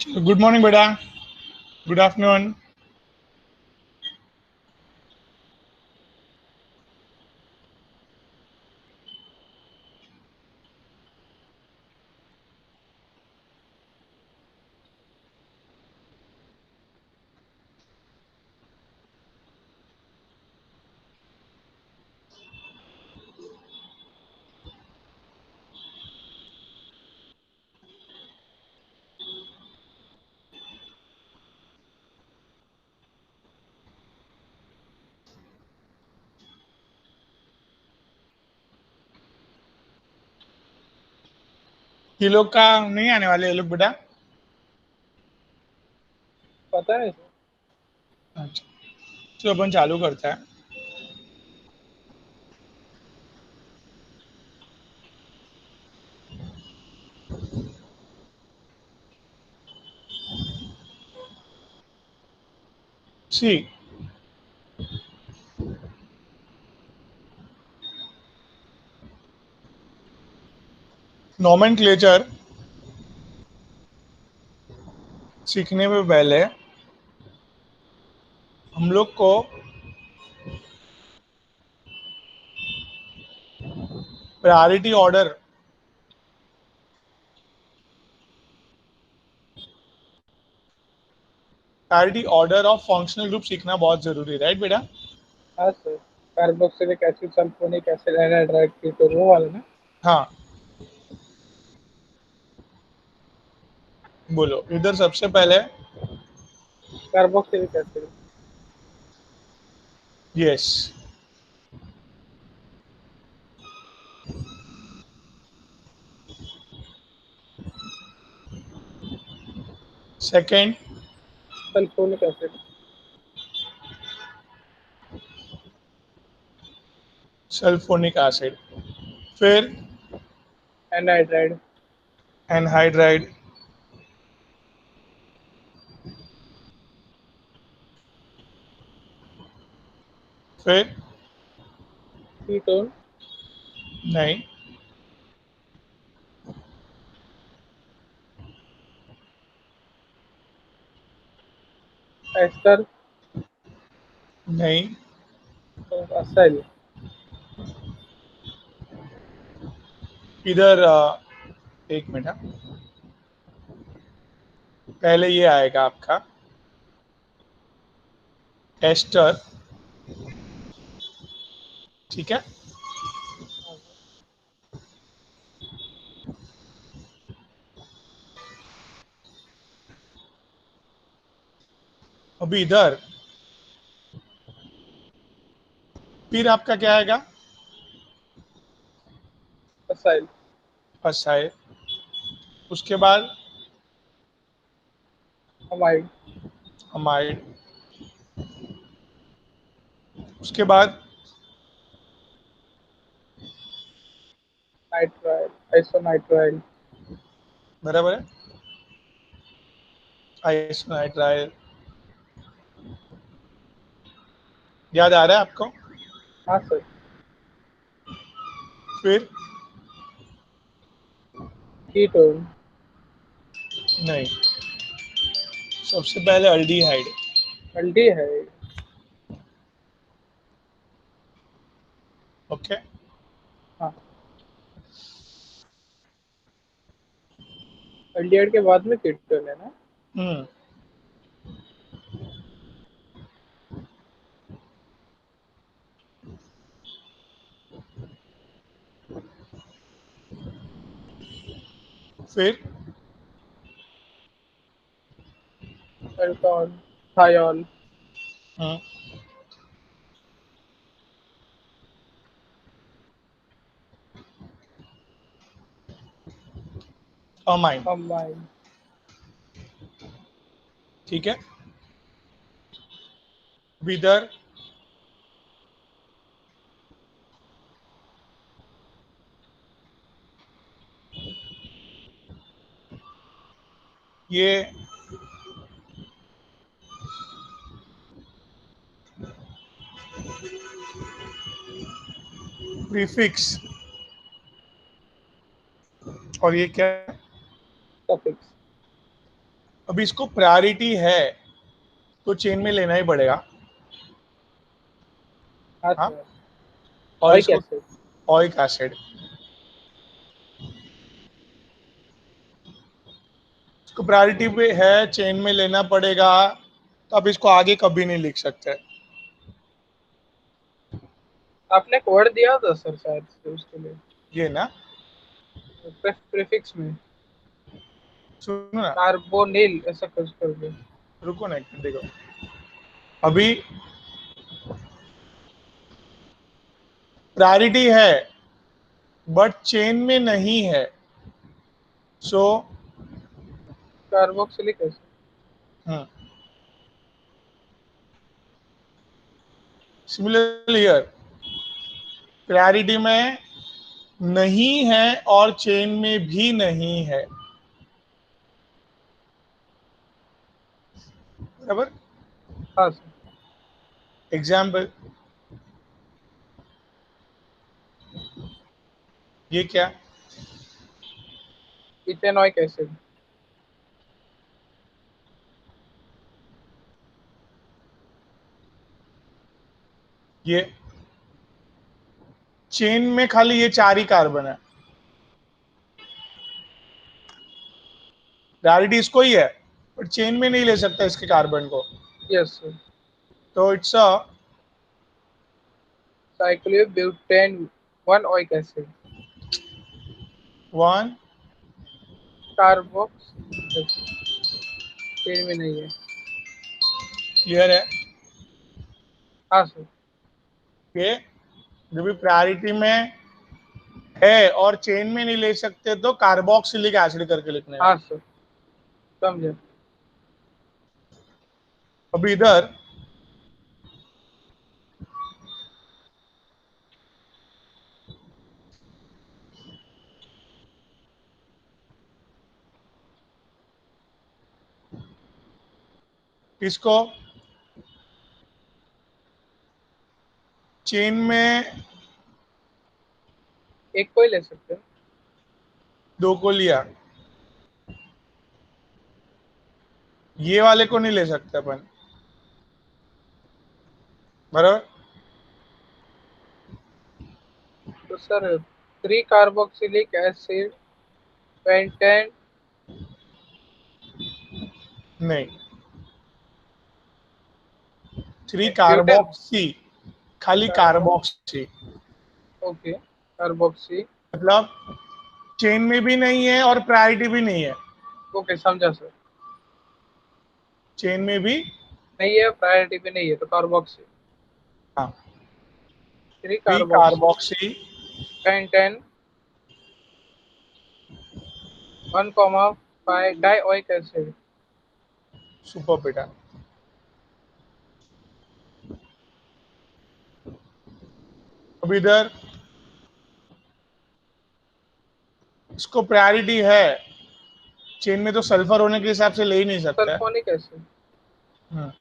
Good morning बेटा. Good afternoon. ये लोग का नहीं आने वाले ये लोग बेटा. पता नहीं सर. अच्छा, तो अपन चालू करता है. सी, नोमेनक्लेचर सीखने में पहले हम लोग को priority order of functional group सीखना बहुत जरूरी है, राइट बेटा. हाँ sir. Carboxylic acid, sulphonic acid, anhydride ketone, वो वाला ना. हाँ, बोलो इधर सबसे पहले. Carboxylic acid. Yes. Second, sulphonic acid. Sulphonic acid. फिर एनाहाइड्राइड. एनहाइड्राइड. फिर कीटोन. नहीं. एस्टर. नहीं. और असाइल. इधर एक मिनट. पहले ये आएगा आपका एस्टर. ठीक है. अभी इधर फिर आपका क्या आएगा. असाइल. असाइल. उसके बाद अमाइड. अमाइड. उसके बाद नाइट्राइल. आइसोनाइट्राइल. बराबर है. आइसोनाइट्राइल. याद आ रहा है आपको. हाँ सर. फिर कीटोन. नहीं. सबसे पहले अल्डीहाइड. एल्डिहाइड. ओके. हाँ. एल्डिहाइड के बाद में कीटोन है ना. हम्म. फिर एल्कोहल. थायोल. हम्म, अमाइन. अमाइड. ठीक है. अब इधर ये प्रीफिक्स और ये क्या है? सफिक्स. अभी इसको प्रायोरिटी है तो चेन में लेना ही पड़ेगा। हाँ हाँ, सर। और और इसको कैसे? ओइक एसिड, इसको प्रायोरिटी पे है, चेन में लेना पड़ेगा, तो आप इसको आगे कभी नहीं लिख सकते। आपने कोड दिया था सर शायद से उसके लिए, ये ना, प्रीफिक्स में सुनो ना, कार्बोनिल ऐसा कुछ कर दो। रुको ना एक मिनट, देखो अभी प्रायोरिटी है बट चेन में नहीं है, so carboxylic acid. Similarly here priority में नहीं है और चेन में भी नहीं है, बराबर। हाँ सर। एग्जाम्पल, ये क्या, इथेनॉइक एसिड। ये चेन में खाली ये 4 ही कार्बन है, प्रायोरिटी इसको ही है बट चेन में नहीं ले सकता इसके कार्बन को, यस सर। तो it's a cyclobutane 1 oic acid. One. Carboxylic acid chain में नहीं है। क्लियर है हाँ सर। कि जो भी प्रायोरिटी में है और चेन में नहीं ले सकते तो कार्बोक्सिलिक एसिड करके लिखने का। हाँ सर, समझे। अभी इधर इसको चेन में एक को ही ले सकते हैं। 2 को लिया, ये वाले को नहीं ले सकते अपन, बराबर। तो सर 3 कार्बोक्सिलिक एसिड पेंटेन। नहीं, 3 ब्यूटेन। कार्बोक्सी, खाली कार्बोक्सी, ओके, कार्बोक्सी। मतलब चेन में भी नहीं है और प्रायोरिटी भी नहीं है, ओके, समझा सर। चेन में भी। नहीं है, प्रायोरिटी भी नहीं है, तो कार्बोक्सी। हाँ, 3 3 carboxy carboxy, pentane 1,5 dioic acid. Super बेटा। अब इधर इसको प्रायोरिटी है, चेन में तो सल्फर होने के हिसाब से ले ही नहीं सकता है। Sulphonic acid. हम्म,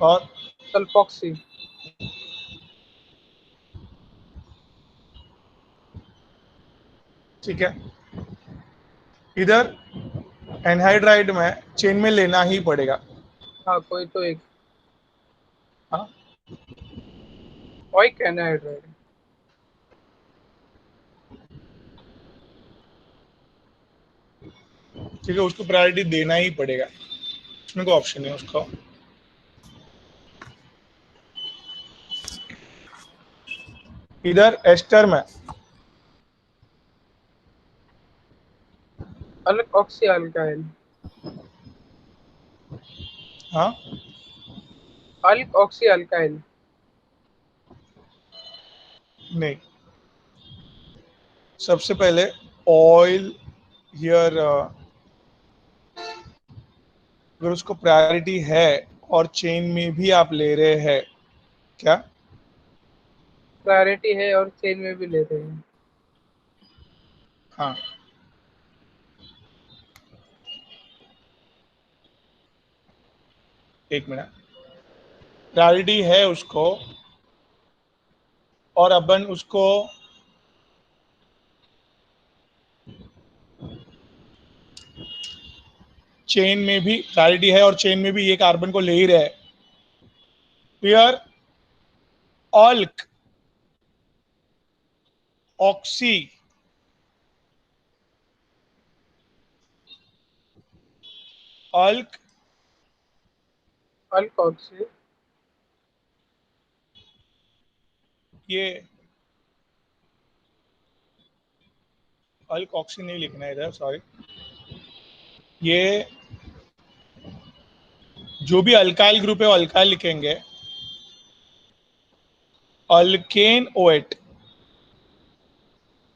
और सल्फॉक्सी। ठीक है, इधर एनहाइड्राइड में चेन में लेना ही पड़ेगा। हाँ, कोई तो एक। हाँ, ओइक एनहाइड्राइड। ठीक है, उसको प्रायोरिटी देना ही पड़ेगा, उसमें कोई ऑप्शन नहीं है उसका। इधर एस्टर में अल्क ऑक्सी अल्काइल। हाँ, अल्क ऑक्सी अल्काइल। नहीं, सबसे पहले ऑयल हियर, अगर उसको प्रायोरिटी है और चेन में भी आप ले रहे हैं, क्या, प्रायोरिटी है और चेन में भी ले रहे हैं। हाँ, एक मिनट, प्रायोरिटी है उसको और अपन उसको चेन में भी प्रायोरिटी है और चेन में भी ये कार्बन को ले ही रहा है। क्लियर? अल्क ऑक्सी अल्क अल्कोक्सी, ये अल्क ऑक्सी नहीं लिखना है इधर, सॉरी। ये जो भी अल्काइल ग्रुप है वो अल्काइल लिखेंगे। अल्केन ओएट,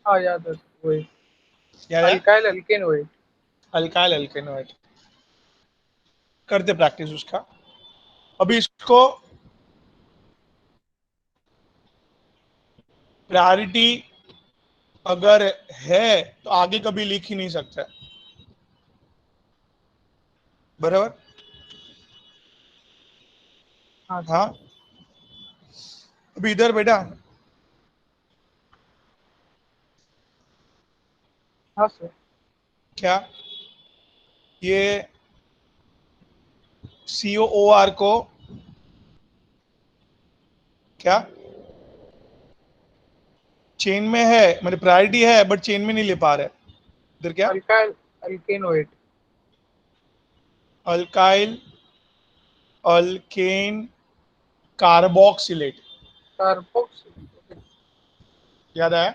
हाँ याद है वही, याद है? अल्काइल अल्केन वही। Alkyl alkane ओएट। करते प्रैक्टिस उसका। अभी इसको प्रायोरिटी अगर है तो आगे कभी लिख ही नहीं सकता, बराबर? हाँ सर। हाँ। अभी इधर बेटा, हाँ सर। क्या ये COOR को क्या चेन में है, मतलब प्रायोरिटी है बट चेन में नहीं ले पा रहे, इधर क्या अल्काइल अल्केन वही। Alkyl alkane carboxylate, carboxy. याद आया?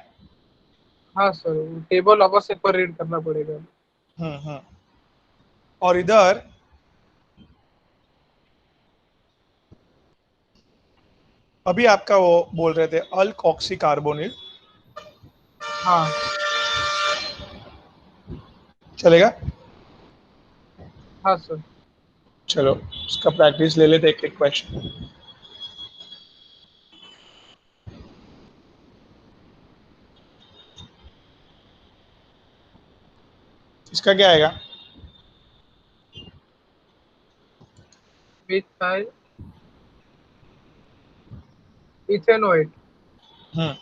हाँ सर, टेबल वापस एक बार रीड करना पड़ेगा। हम्म। और इधर अभी आपका वो बोल रहे थे अल्कॉक्सी कार्बोनिल, हाँ। चलेगा? हाँ सर। चलो उसका प्रैक्टिस ले लेते, एक एक क्वेश्चन। इसका क्या आएगा? Methyl ethanoate. हम्म।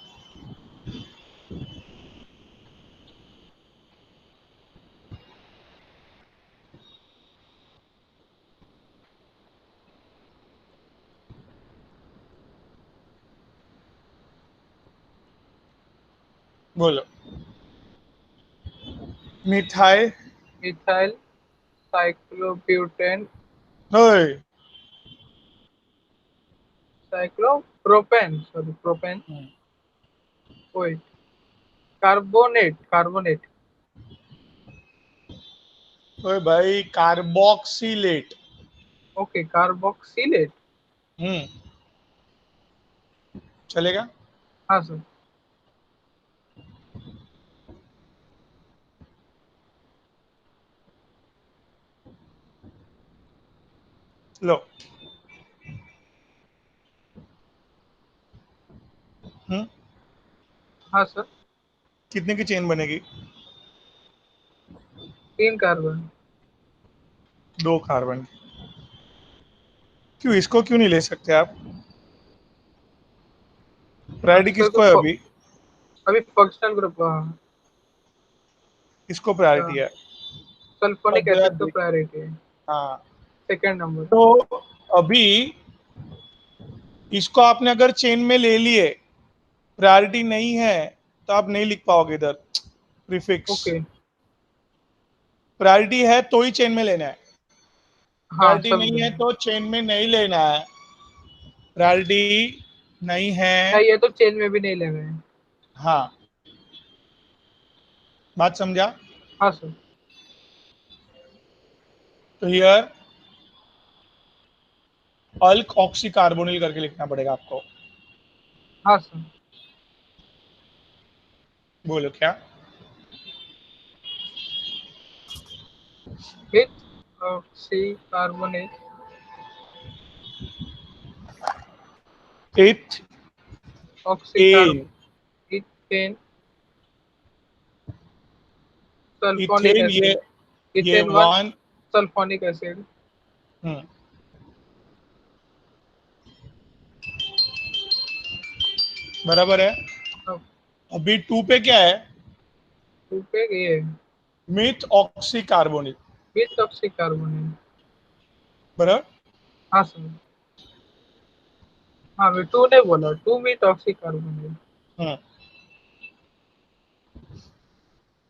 बोलो। मिथाइल मिथाइल साइक्लोब्यूटेन, है। साइक्लोप्रोपेन, सॉरी प्रोपेन ओए, कार्बोनेट कार्बोनेट। ओए भाई कार्बोक्सिलेट। Okay, carboxylate. हम्म। चलेगा? हाँ सर। लो। हम्म। हाँ सर। कितने की चेन बनेगी? 3 कार्बन। 2 कार्बन। क्यों, इसको क्यों नहीं ले सकते आप? प्रायोरिटी सर किसको है अभी? अभी फंक्शनल ग्रुप, इसको प्रायोरिटी है। सल्फोनिक अब जरा एसिड का देख। प्रायोरिटी है, हाँ। Second number. तो अभी इसको आपने अगर चेन में ले लिए, प्रायोरिटी नहीं है, तो आप नहीं लिख पाओगे इधर प्रीफिक्स। ओके। प्रायोरिटी है तो ही चेन में लेना है, हाँ प्रायोरिटी नहीं समझे। है तो चेन में नहीं लेना है। प्रायोरिटी नहीं है। नहीं, ये तो चेन में भी नहीं ले रहे हैं। हाँ, बात समझा? हाँ सर। तो हियर अल्क ऑक्सी कार्बोनिल करके लिखना पड़ेगा आपको। हाँ सर। बोलो क्या? With oxy carbonate, ethoxy an carbon, ethane, sulphonic ethane, acid, ये ethane one, one. Sulphonic acid. बराबर है। अब अभी 2 पे क्या है? टू पे ये myth oxy carbonyl. methoxy carbonyl। बराबर। हाँ सर। हाँ मैं टू नहीं बोला, टू methoxy carbonyl। हम्म,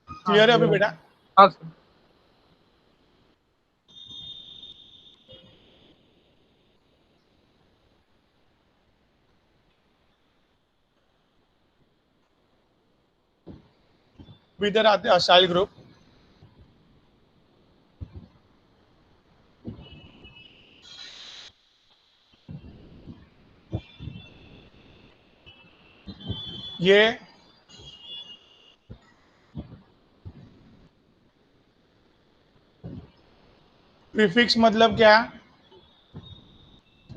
हाँ क्लियर है अभी ये बेटा? हाँ सर। अभी इधर आते हैं असाइल ग्रुप। ये प्रीफिक्स मतलब क्या?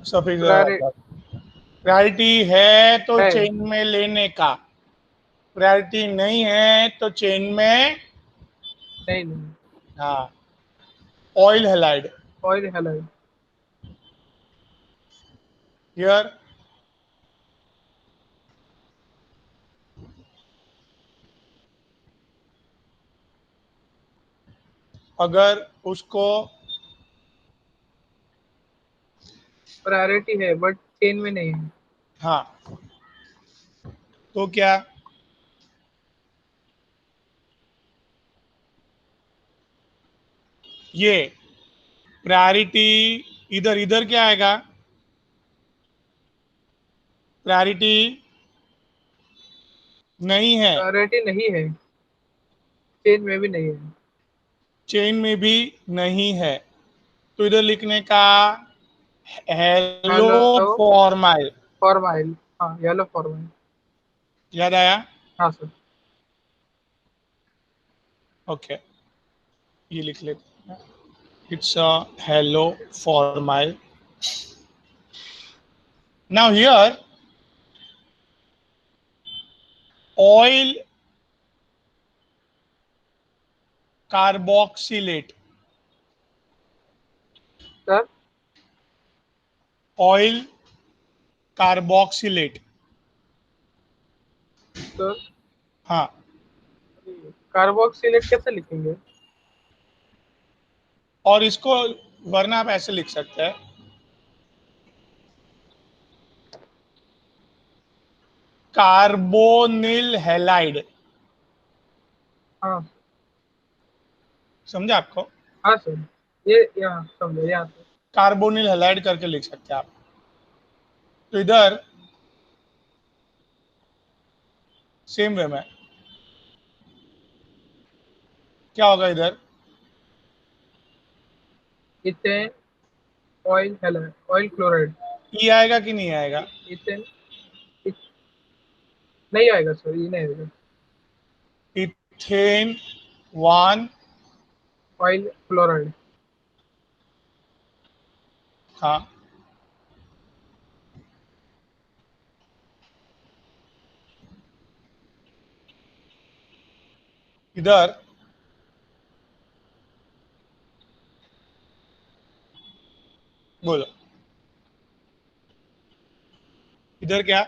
सफिक्स। प्रायोरिटी प्रायोरिटी है तो है। चेन में लेने का, प्रायोरिटी नहीं है तो चेन में। नहीं नहीं। हाँ, oil halide oil halide. Here. अगर उसको प्रायोरिटी है बट चेन में नहीं है। हाँ, तो क्या? ये प्रायोरिटी इधर इधर क्या आएगा? प्रायोरिटी नहीं है, प्रायोरिटी नहीं है, चेन में भी नहीं है। चेन में भी नहीं है, तो इधर लिखने का हेलो हेलो फॉर्माइल। फॉर्माइल। हाँ येलो फॉर्माइल। याद आया? हाँ सर। ओके, ये लिख लेते हैं। It's a hello formyl. Now here oil carboxylate, sir oil carboxylate. Sir हाँ, कार्बोक्सिलेट कैसे लिखेंगे? और इसको वरना आप ऐसे लिख सकते हैं, कार्बोनिल हैलाइड। हाँ। समझा आपको? हाँ सर, ये यहाँ समझे यहाँ पे। कार्बोनिल हैलाइड करके लिख सकते हैं आप। तो इधर सेम वे में क्या होगा? इधर ethane oyl halide, oyl chloride. E आएगा कि नहीं आएगा? इथेन नहीं आएगा सर, ये नहीं आएगा। Ethane one. Oil chloride. हाँ, इधर बोलो, इधर क्या?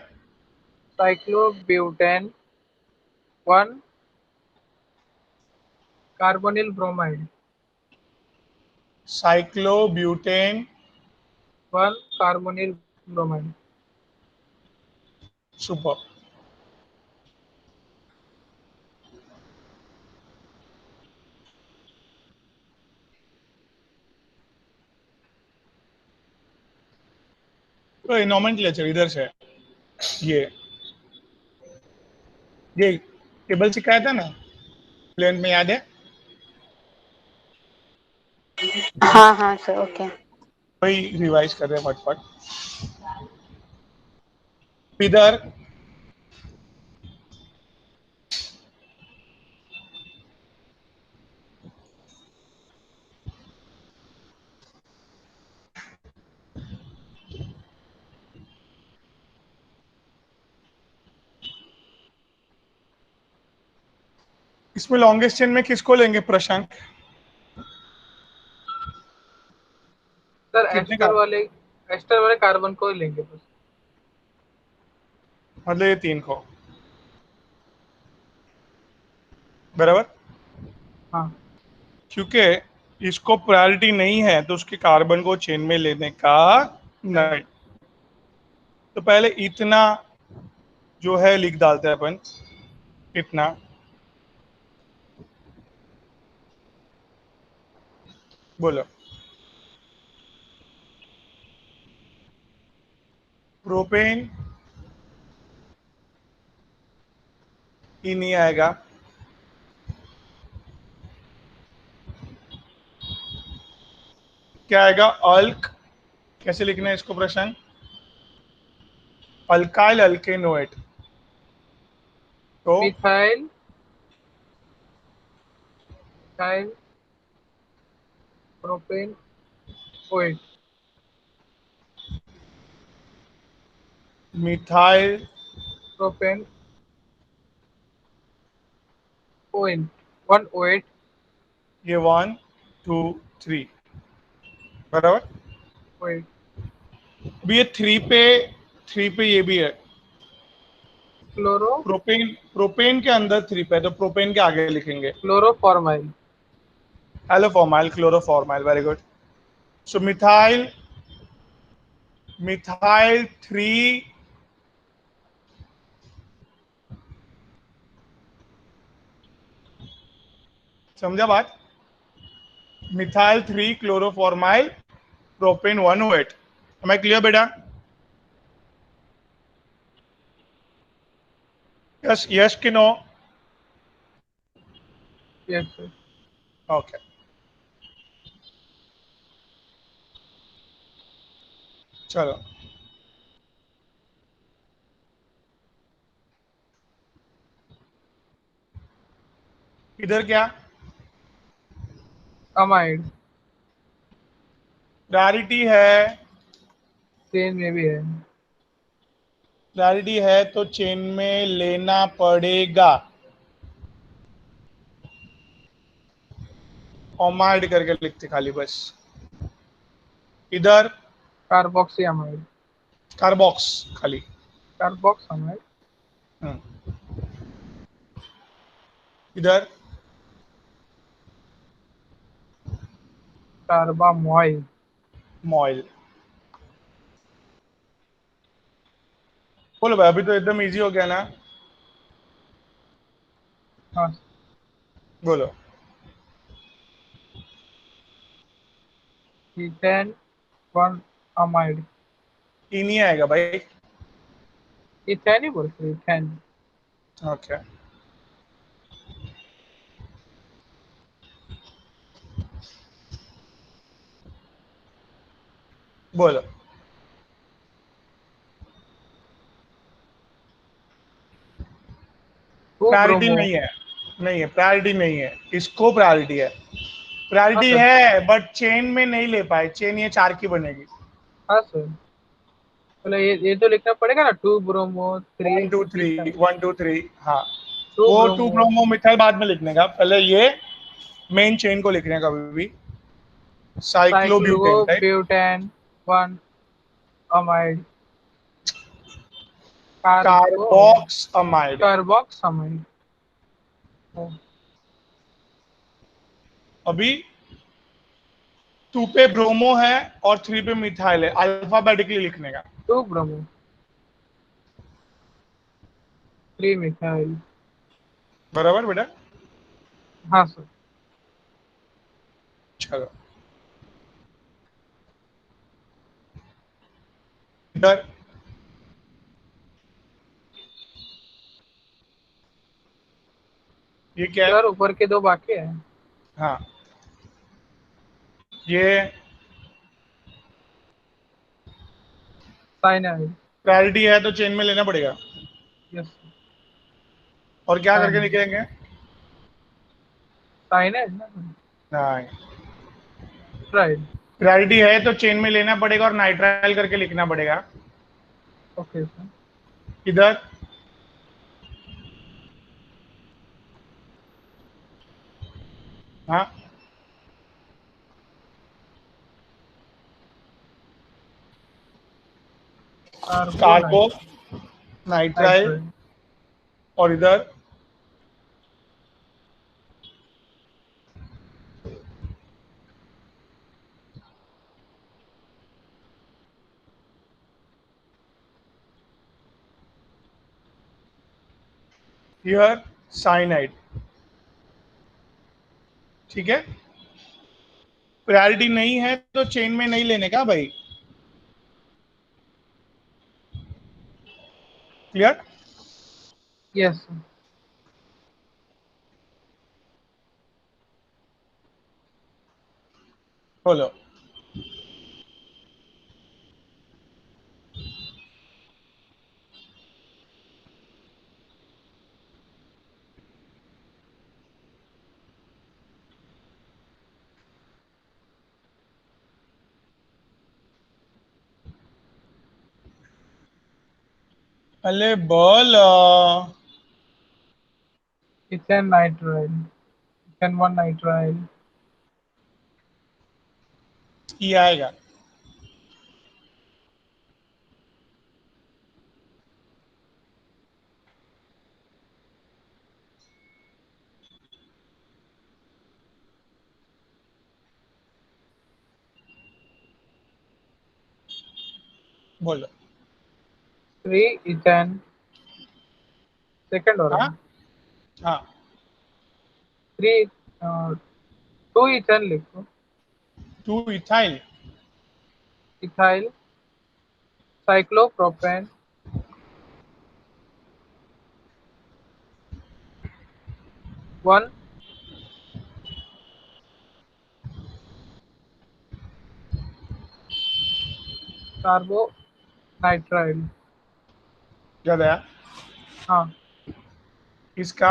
Cyclobutane one carbonyl bromide. Cyclobutane one carbonyl bromide. Super. तो नॉमेनक्लेचर इधर से ये ये टेबल सिखाया था ना प्लेन में, याद है? हाँ हाँ सर ओके। वही रिवाइज कर रहे हैं फटफट। इधर इसमें लॉन्गेस्ट चेन में किसको लेंगे प्रशांत? सर कितने का? एस्टर वाले कार्बन को ही लेंगे बस। मतलब ये तीन को, बराबर। हाँ। क्योंकि इसको प्रायोरिटी नहीं है तो उसके कार्बन को चेन में लेने का नहीं। तो पहले इतना जो है लिख डालते हैं अपन, इतना। बोलो। प्रोपेन ही नहीं आएगा, क्या आएगा? अल्क। कैसे लिखना है इसको प्रश्न? अल्काइल अल्केनोएट। तो methyl methyl propane ओएट। Methyl, propane ओएट, one ओएट। ये 1 2 3 बराबर। ओएट। अभी ये 3 पे ये भी है। क्लोरो प्रोपेन, प्रोपेन के अंदर 3 पे है तो प्रोपेन के आगे लिखेंगे chloroformyl. Haloformyl, chloroformyl. Very good. So methyl, methyl 3, समझा बात? Methyl 3 chloroformyl propane 108। Am I clear बेटा? यस, यस कि नो? Yes sir. ओके, चलो। इधर क्या? अमाइड प्रायोरिटी है, चेन में भी है। प्रायोरिटी है तो चेन में लेना पड़ेगा। ओमाइड करके लिखते खाली बस। इधर कार्बोक्सी अमाइड। कार्बोक्स खाली। Carboxamide. हम्म। इधर कार्बामोइल। मॉइल। बोलो भाई, अभी तो एकदम इजी हो गया ना? हाँ। बोलो। Ethane one amide. ई नहीं आएगा भाई। इथेन ही बोलते इथेन। ओके, बोलो। Two priority bromo. नहीं है, नहीं है, प्रायोरिटी नहीं है, इसको प्रायोरिटी है। हाँ प्रायोरिटी सर। है बट चेन में नहीं ले पाए, चेन ये 4 की बनेगी। हाँ सर। बोले ये तो लिखना पड़ेगा ना, टू ब्रोमो थ्री 1 2 3, मिथाइल। 1 2 3, हाँ। टू वो 2 ब्रोमो। ब्रोमो मिथाइल बाद में लिखने का, पहले ये मेन चेन को लिखने का कभी भी। Cyclobutane, right? Cyclobutane one amide. Carbo carboxamide. Carboxamide. अभी 2 पे ब्रोमो है और 3 पे मिथाइल है, अल्फाबेटिकली लिखने का। To bromo three methyl. बराबर बेटा? हाँ सर। चलो। इधर ये क्या है? सर ऊपर के दो बाकी है। हाँ, ये साइनाइड। प्रायोरिटी है तो चेन में लेना पड़ेगा। यस। और क्या करके साइनाइड। निकलेंगे? साइनाइड ना। नहीं, राइट। प्रायोरिटी है तो चेन में लेना पड़ेगा और नाइट्राइल करके लिखना पड़ेगा। Okay sir. इधर हाँ, कार्बो, कार्बोनाइट। नाइट्राइल। नाइट्राइल। और इधर हियर साइनाइड, ठीक है। प्रायोरिटी नहीं है तो चेन में नहीं लेने का भाई, क्लियर। Yes, sir. बोलो। अरे बोलो। Ethane nitrile, ethane 1 nitrile, ये आएगा। बोलो। 3 ethane, second हो रहा हाँ है, हाँ, 3 2 ethane लिखो, 2 इथाइल, ethyl cyclopropane, 1 carbonitrile। याद आया हाँ, इसका।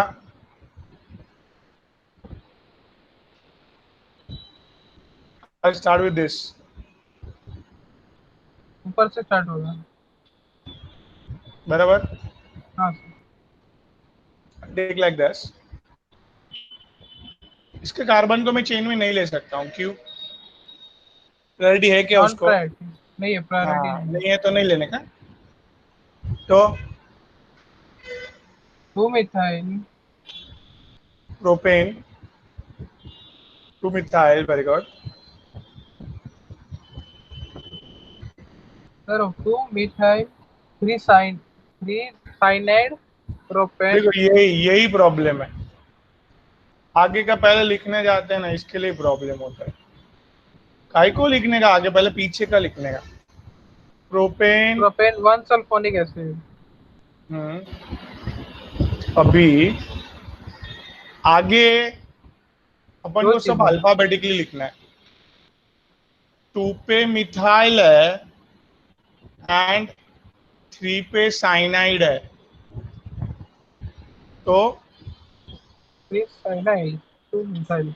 आई स्टार्ट विद दिस, ऊपर से स्टार्ट होगा। बराबर। हाँ सर। टेक लाइक दिस, इसके कार्बन को मैं चेन में नहीं ले सकता हूँ, क्यों? प्रायोरिटी है क्या नॉन उसको? प्रायोरिटी नहीं है, प्रायोरिटी हाँ, नहीं है। नहीं है तो नहीं लेने का। तो 2 methyl, propane, 2 methyl, very good. Sir 2 methyl 3 cyanide propane. देखो यही यही प्रॉब्लम है, आगे का पहले लिखने जाते हैं ना, इसके लिए प्रॉब्लम होता है। काय को लिखने का आगे, पहले पीछे का लिखने का। प्रोपेन। Propane 1 sulphonic acid. अभी आगे अपन दो को सब चीजें हैं। अल्फाबेटिकली लिखना है। 2 पे मिथाइल है एंड 3 पे साइनाइड है, तो 3 साइनाइड 2 मिथाइल।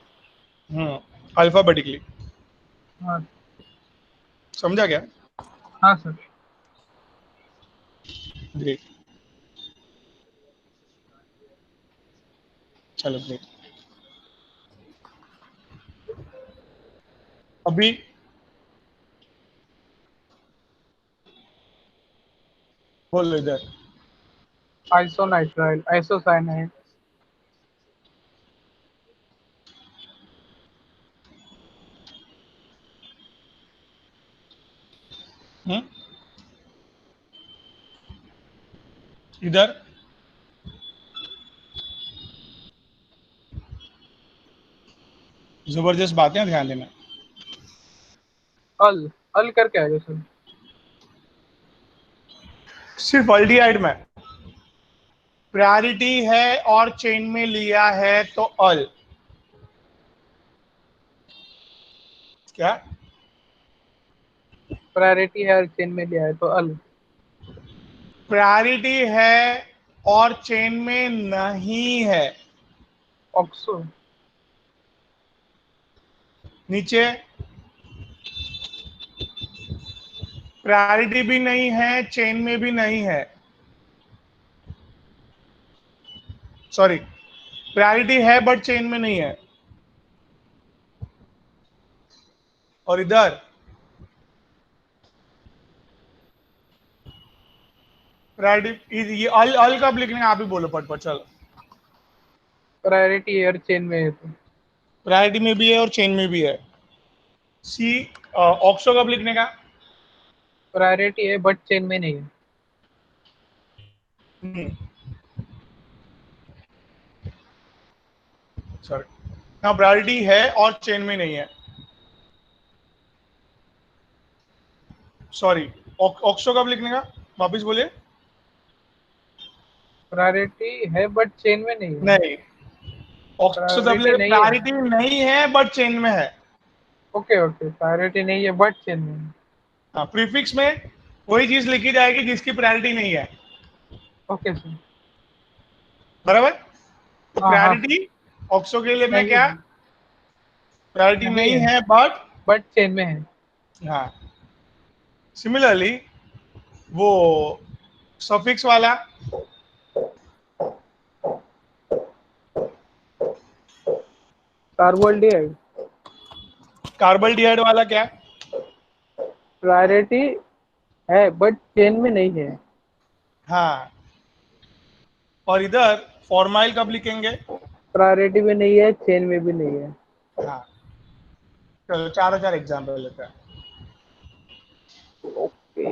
अल्फाबेटिकली। हाँ। समझा क्या? हाँ सर। ग्रेट, चलो ग्रेट। अभी बोलो इधर। आइसोनाइट्राइल आइसोसाइनाइड। हम्म इधर जबरदस्त बातें, ध्यान देना। अल अल करके आएगा सर। सिर्फ अल्डिहाइड में प्रायोरिटी है और चेन में लिया है तो अल, क्या? प्रायोरिटी है और चेन में लिया है तो अल। प्रायोरिटी है और चेन में नहीं है, ऑक्सो। नीचे प्रायोरिटी भी नहीं है, चेन में भी नहीं है। सॉरी, प्रायोरिटी है बट चेन में नहीं है। और इधर प्रायोरिटी, ये अल अल कब लिखने का आप ही बोलो पट चलो। प्रायोरिटी है और चेन में है तो प्रायोरिटी में भी है और चेन में भी है। सी, ऑक्सो कब लिखने का? प्रायोरिटी है बट चेन में नहीं है। हम्म, सॉरी, यहाँ प्रायोरिटी है और चेन में नहीं है। सॉरी, ऑक्सो कब लिखने का, वापिस बोलिए। प्रायोरिटी है बट चेन में नहीं है। नहीं, ऑक्सो तब प्रायोरिटी नहीं है। प्रायोरिटी नहीं है बट चेन में है। ओके ओके, प्रायोरिटी नहीं है बट चेन में है। हाँ, प्रीफिक्स में वही चीज लिखी जाएगी जिसकी प्रायोरिटी नहीं है, ओके सर। बराबर। तो हाँ हाँ। प्रायोरिटी ऑक्सो के लिए मैं नहीं क्या, प्रायोरिटी नहीं नहीं है है बट, बट चेन में है। हाँ। सिमिलरली वो सफिक्स वाला, कार्बोल्डिहाइड। कार्बल्डिहाइड वाला क्या, प्रायोरिटी है बट चेन में नहीं है। हाँ। और इधर फॉर्माइल कब लिखेंगे, प्रायोरिटी भी नहीं है, चेन में भी नहीं है। हाँ। चलो चार चार एग्जाम्पल लेते हैं। ओके।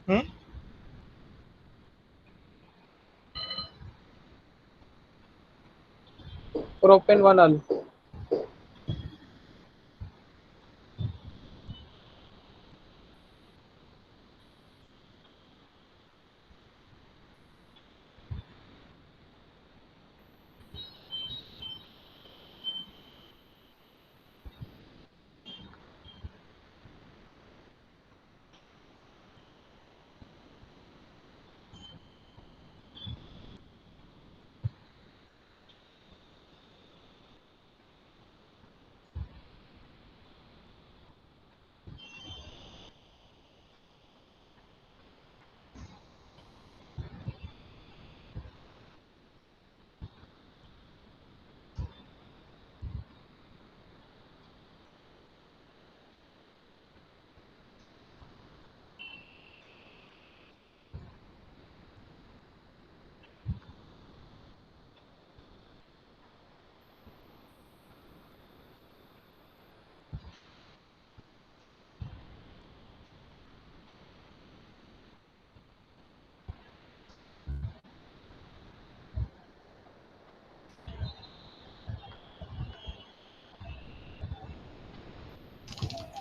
हम्म, प्रोपेन 1 अल।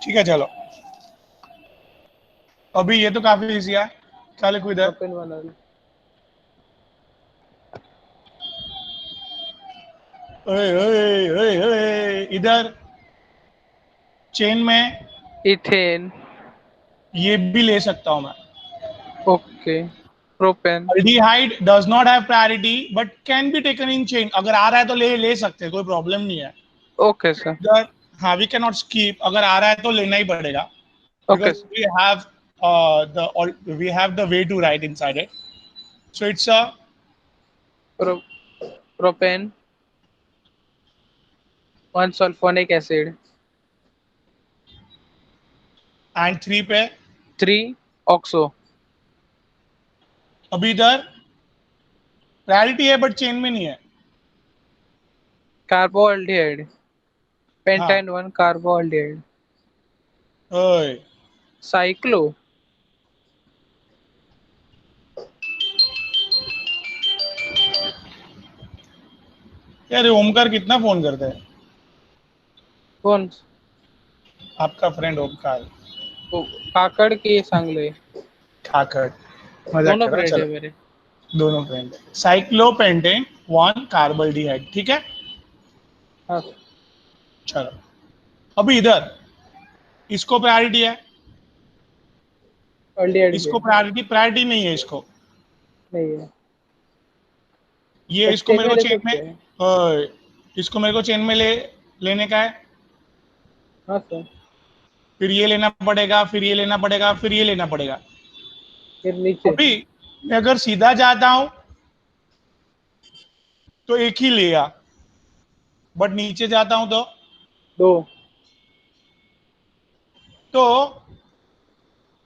ठीक है चलो, अभी ये तो काफी इजी है, क्या लिखूं इधर, प्रोपेन 1 अल। ओए ओए ओए ओए, इधर चेन में इथेन। ये भी ले सकता हूं मैं। Okay. Propane. Aldehyde does not have priority but can be taken in chain, अगर आ रहा है तो ले ले सकते हैं, कोई प्रॉब्लम नहीं है। Okay sir. इधर हाँ, वी कैन नॉट स्कीप, अगर आ रहा है तो लेना ही पड़ेगा, okay because sir. We have the way to write inside it, so it's a pro, propane 1 sulphonic acid. And three पे। 3 ऑक्सो। अभी इधर प्रायोरिटी है बट चेन में नहीं है, कार्बोल्डिहाइड। हाँ। पेंटाइन 1 कार्बोल्डिहाइड। ओए, साइक्लो। यार ओमकार कितना फोन करता है, कौन? आपका फ्रेंड ओमकार, काकड़ की सांगले। खाकर, मजाक दोनों कर रहा हूँ, फ्रेंड है चलो। मेरे। दोनों फ्रेंड, साइक्लोपेंटेन वन कार्बल्डिहाइड, ठीक है। हाँ। चलो, अभी इधर इसको प्रायोरिटी है, अल्डिहाइड के। इसको प्रायोरिटी प्रायोरिटी नहीं है इसको, नहीं है। ये इसको चेन मेरे में को ले चेन में, सकते हैं। इसको मेरे को चेन में लेने का है, हाँ सर। फिर ये लेना पड़ेगा, फिर ये लेना पड़ेगा, फिर ये लेना पड़ेगा। फिर नीचे। अभी मैं अगर सीधा जाता हूं तो एक ही लिया, बट नीचे जाता हूं दो। तो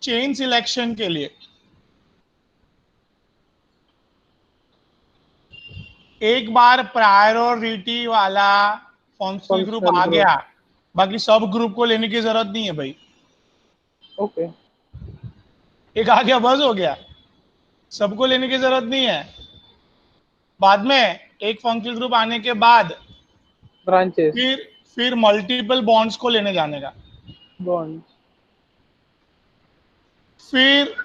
चेन सिलेक्शन के लिए एक बार प्रायोरिटी वाला फंक्शनल ग्रुप फंक्शनल आ ग्रुप। गया, बाकी सब ग्रुप को लेने की जरूरत नहीं है भाई। ओके। एक आ गया, बस हो गया, सबको लेने की जरूरत नहीं है। बाद में एक फंक्शनल ग्रुप आने के बाद ब्रांचेस, फिर मल्टीपल बॉन्ड्स को लेने जाने का, बॉन्ड, फिर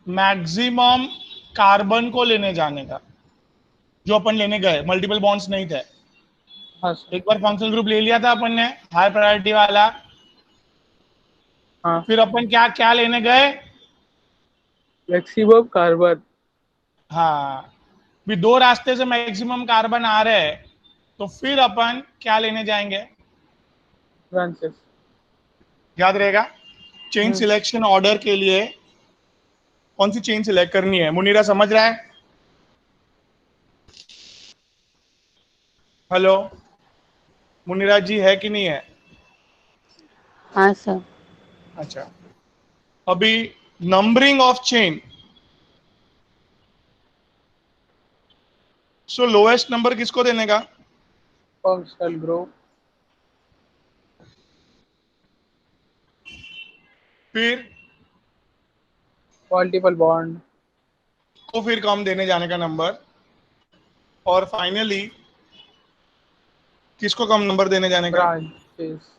मैक्सिमम कार्बन को लेने जाने का, जो अपन लेने गए मल्टीपल बॉन्ड्स नहीं थे। हाँ सर, एक बार फंक्शनल ग्रुप ले लिया था अपन ने, हाई प्रायोरिटी वाला, हाँ, फिर अपन क्या क्या लेने गए। मैक्सिमम कार्बन, हाँ, भी दो रास्ते से मैक्सिमम कार्बन आ रहे हैं, तो फिर अपन क्या लेने जाएंगे, ब्रांचेस। याद रहेगा। चेन सिलेक्शन ऑर्डर के लिए कौन सी चेन सिलेक्ट करनी है, मुनीरा समझ रहा है? हेलो, मुनीरा जी है कि नहीं है? हाँ सर। अच्छा, अभी numbering of chain, so lowest number किसको देने का? फंक्शनल ग्रुप, फिर मल्टीपल बॉन्ड, को फिर कम देने जाने का नंबर, और फाइनली किसको कम नंबर देने जाने का? ब्रांचेस।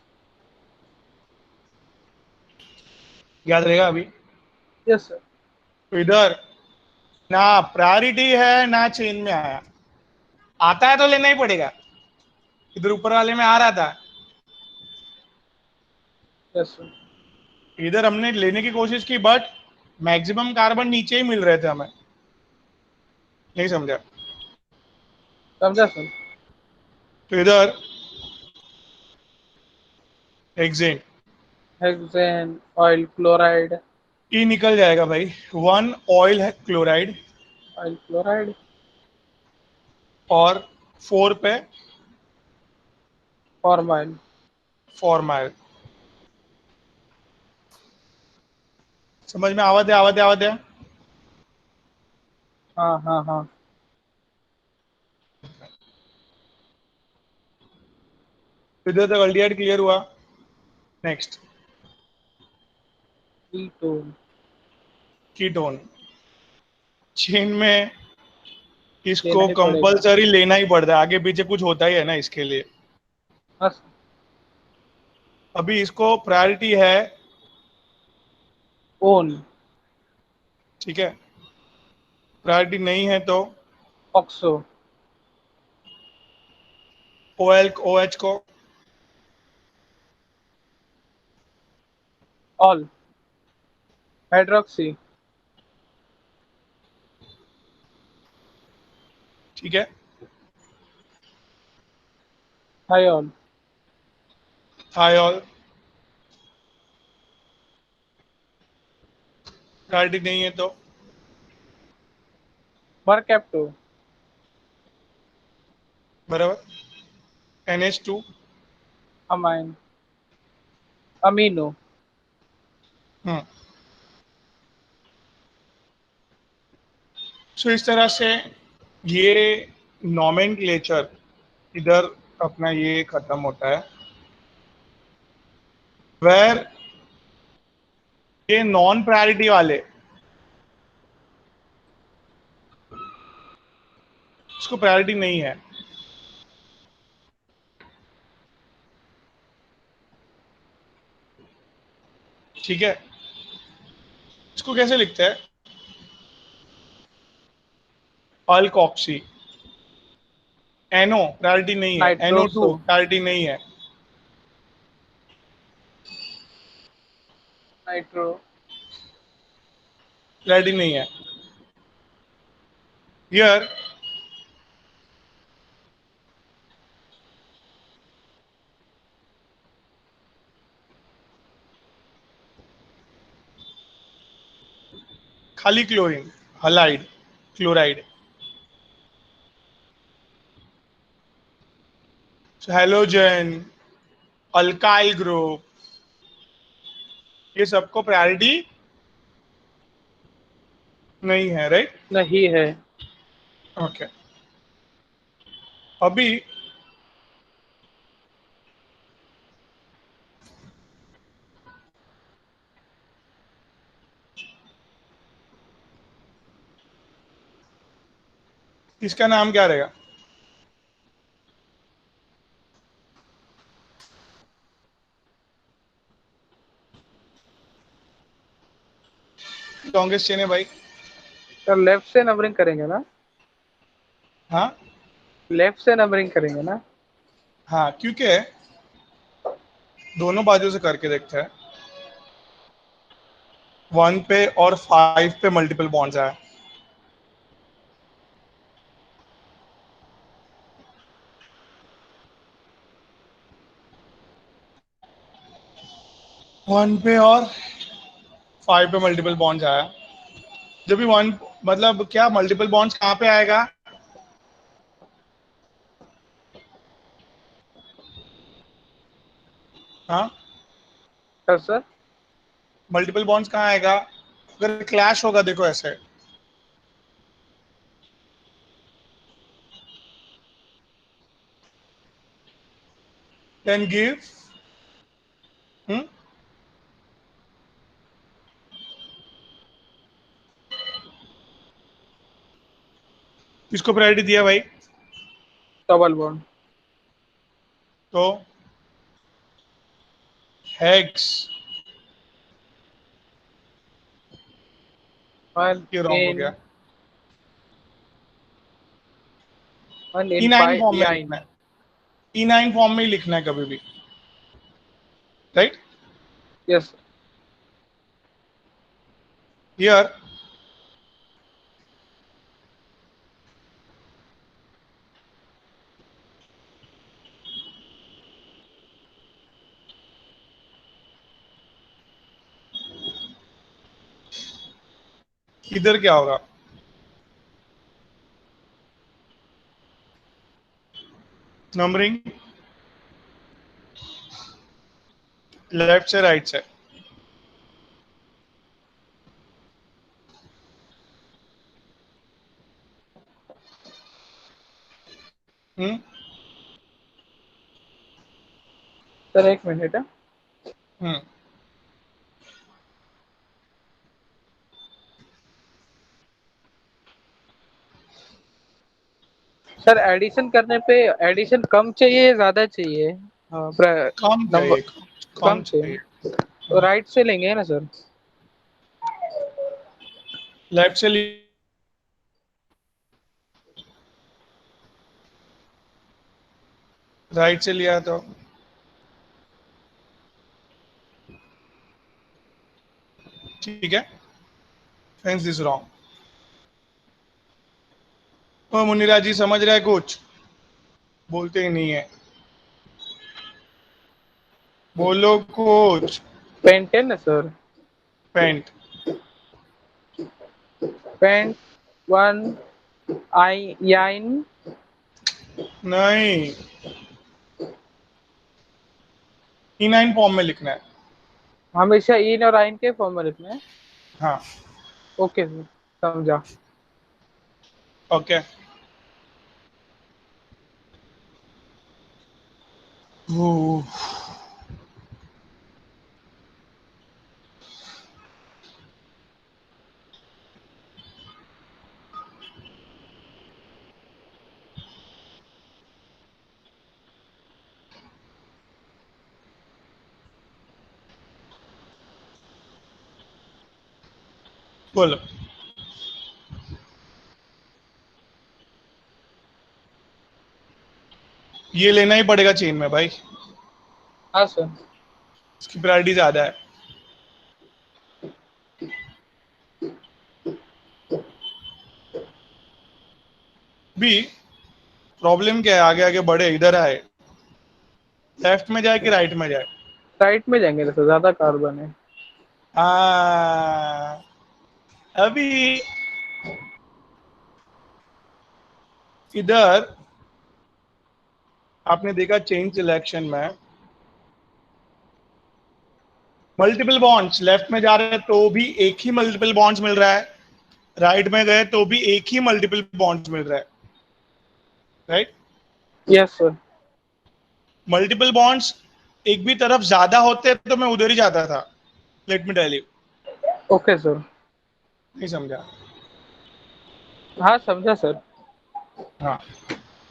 याद रहेगा अभी। Yes sir. तो इधर ना प्रायोरिटी है ना चेन में आया, आता है तो लेना ही पड़ेगा। इधर ऊपर वाले में आ रहा था, यस सर। इधर हमने लेने की कोशिश की, बट मैक्सिमम कार्बन नीचे ही मिल रहे थे हमें। नहीं समझा? समझा सर। तो इधर हेक्सेन, हेक्सेन, ऑयल क्लोराइड, ई निकल जाएगा भाई, वन ऑयल है क्लोराइड, ऑयल क्लोराइड, और फोर पे फॉर्माइल, फॉर्माइल। समझ में आवत है, आवत है, आवत है। हाँ हाँ हाँ। इधर तक अल्डिहाइड क्लियर हुआ। Next, ketone, ketone. चेन में लेना इसको ही पड़ेगा। कंपलसरी लेना ही पड़ता है, आगे पीछे कुछ होता ही है ना इसके लिए। हाँ सर। अभी इसको प्रायोरिटी है, ओन, ठीक है, प्रायोरिटी नहीं है तो oxo, O L O H को, ऑल, हाइड्रोक्सी, ठीक है, थायोल, थायोल। प्रायोरिटी नहीं है तो मरकैप्टो, बराबर, NH2। अमाइन, अमीनो, हम्म, सो इस तरह से ये नॉमेनक्लेचर इधर अपना ये खत्म होता है, वेर ये नॉन प्रायोरिटी वाले, इसको प्रायोरिटी नहीं है, ठीक है। इसको कैसे लिखते हैं? अल्कॉक्सी, NO प्रायोरिटी नहीं है, NO2 नाइट्रोसो, प्रायोरिटी नहीं है, नाइट्रो, प्रायोरिटी नहीं है। हियर खाली chlorine, halide chloride, halogen, alkyl group, ये सबको प्रायोरिटी नहीं है, राइट? नहीं है। ओके, अभी इसका नाम क्या रहेगा? लॉन्गेस्ट चेन है भाई। सर लेफ्ट से नंबरिंग करेंगे ना? हाँ लेफ्ट से नंबरिंग करेंगे ना? हाँ, क्योंकि दोनों बाजू से करके देखते हैं। 1 पे और 5 पे मल्टीपल बॉन्ड्स आए। वन पे और 5 पे मल्टीपल बॉन्ड्स आया। जब भी वन, मतलब क्या मल्टीपल बॉन्ड्स कहाँ पे आएगा? हाँ, सर सर मल्टीपल बॉन्ड्स कहाँ आएगा अगर क्लैश होगा? देखो ऐसे, देन गिव, किसको प्रायोरिटी दिया भाई? Double bond. तो हेक्स, वन ये रॉन्ग हो इन गया। वन इन इनाइन पाई फॉर्म में याइन। लिखना है, इनाइन फॉर्म में ही लिखना है कभी भी, राइट? यस। हियर इधर क्या होगा? नंबरिंग लेफ्ट से राइट से। हम्म सर एक मिनट है। हम्म सर एडिशन करने पे एडिशन कम चाहिए या ज्यादा चाहिए? हाँ, कम नंबर चाहिए, कम कम चाहिए। चाहिए। तो राइट से लेंगे ना सर? लेफ्ट से राइट से लिया तो ठीक है। Hence this wrong. ओ मुनिरा जी समझ रहे हैं कुछ? बोलते ही नहीं है, बोलो कुछ। पेंट है ना सर? पेंट पेंट वन आई याइन। नहीं, इनाइन फॉर्म में लिखना है। हमेशा इन और आइन के फॉर्म में लिखना है। हाँ, ओके सर, समझा। ओके। वो बोलो। ये लेना ही पड़ेगा चेन में भाई, हाँ सर। इसकी प्रायोरिटी ज्यादा है। भी प्रॉब्लम क्या है? आगे आगे बढ़े, इधर आए, लेफ्ट में जाए कि राइट में जाए? राइट में जाएंगे तो ज्यादा कार्बन है। हाँ, अभी इधर आपने देखा चेन सिलेक्शन में मल्टीपल बॉन्ड्स लेफ्ट में जा रहे हैं तो भी एक ही मल्टीपल बॉन्ड्स मिल रहा है, राइट में गए तो भी एक ही मल्टीपल बॉन्ड्स मिल रहा है, right? Yes sir. Multiple bonds एक भी तरफ ज्यादा होते तो मैं उधर ही जाता था, let me tell you. Okay sir. नहीं समझा? हाँ समझा सर। हाँ,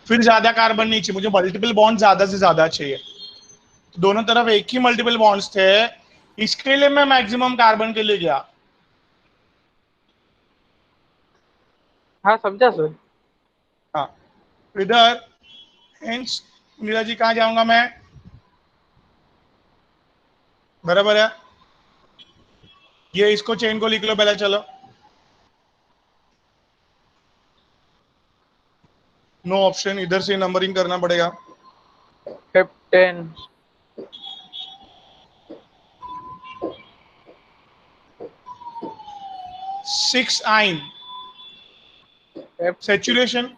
फिर ज्यादा कार्बन नहीं चाहिए मुझे, मल्टीपल बॉन्ड ज्यादा से ज्यादा चाहिए। तो दोनों तरफ एक ही मल्टीपल बॉन्ड्स थे, इसके लिए मैं मैक्सिमम कार्बन के लिए गया। हाँ समझा सर। हाँ, इधर हेंस नीरज जी कहाँ जाऊंगा मैं? बराबर है, ये इसको चेन को लिख लो पहले, चलो। नो ऑप्शन, इधर से नंबरिंग करना पड़ेगा। 15 6 आइन सेचुरेशन,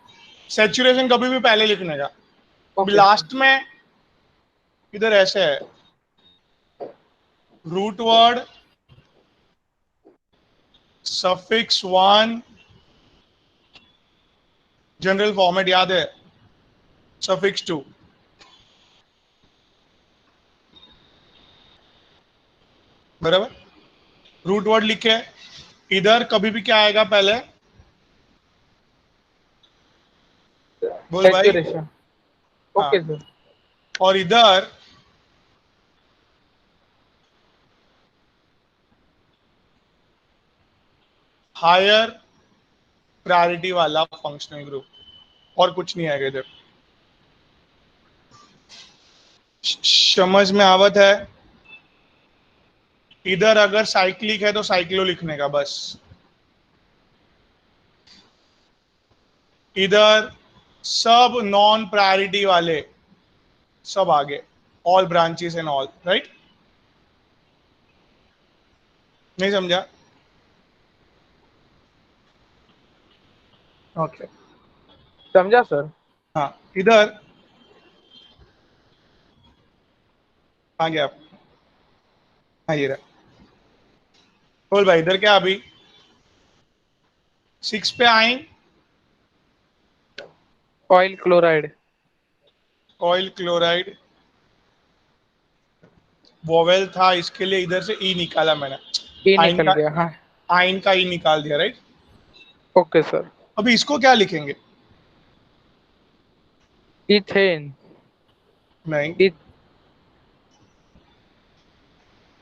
सेचुरेशन कभी भी पहले लिखने का, ओके लास्ट में इधर ऐसे है, root word suffix 1, general format याद है, सफिक्स 2, बराबर। रूट वर्ड लिखे, इधर कभी भी क्या आएगा पहले, बोल भाई। सैचुरेशन। हाँ, ओके सर। और इधर हायर प्रायोरिटी वाला फंक्शनल ग्रुप, और कुछ नहीं आएगा इधर। समझ में आवत है? इधर अगर साइक्लिक है तो साइक्लो लिखने का बस। इधर सब नॉन प्रायोरिटी वाले सब आगे, all branches and all, right? नहीं समझा? ओके। समझा सर। हाँ, इधर आ गया आप। हाँ, ये रहा। बोल भाई, इधर क्या अभी 6 पे आए, oil chloride. Oil chloride, vowel था, इसके लिए इधर से ई निकाला मैंने, ये आइन निकल का, गया हाँ। आइन का ई निकाल दिया, राइट? Okay sir. अभी इसको क्या लिखेंगे? इथेन। नहीं, इ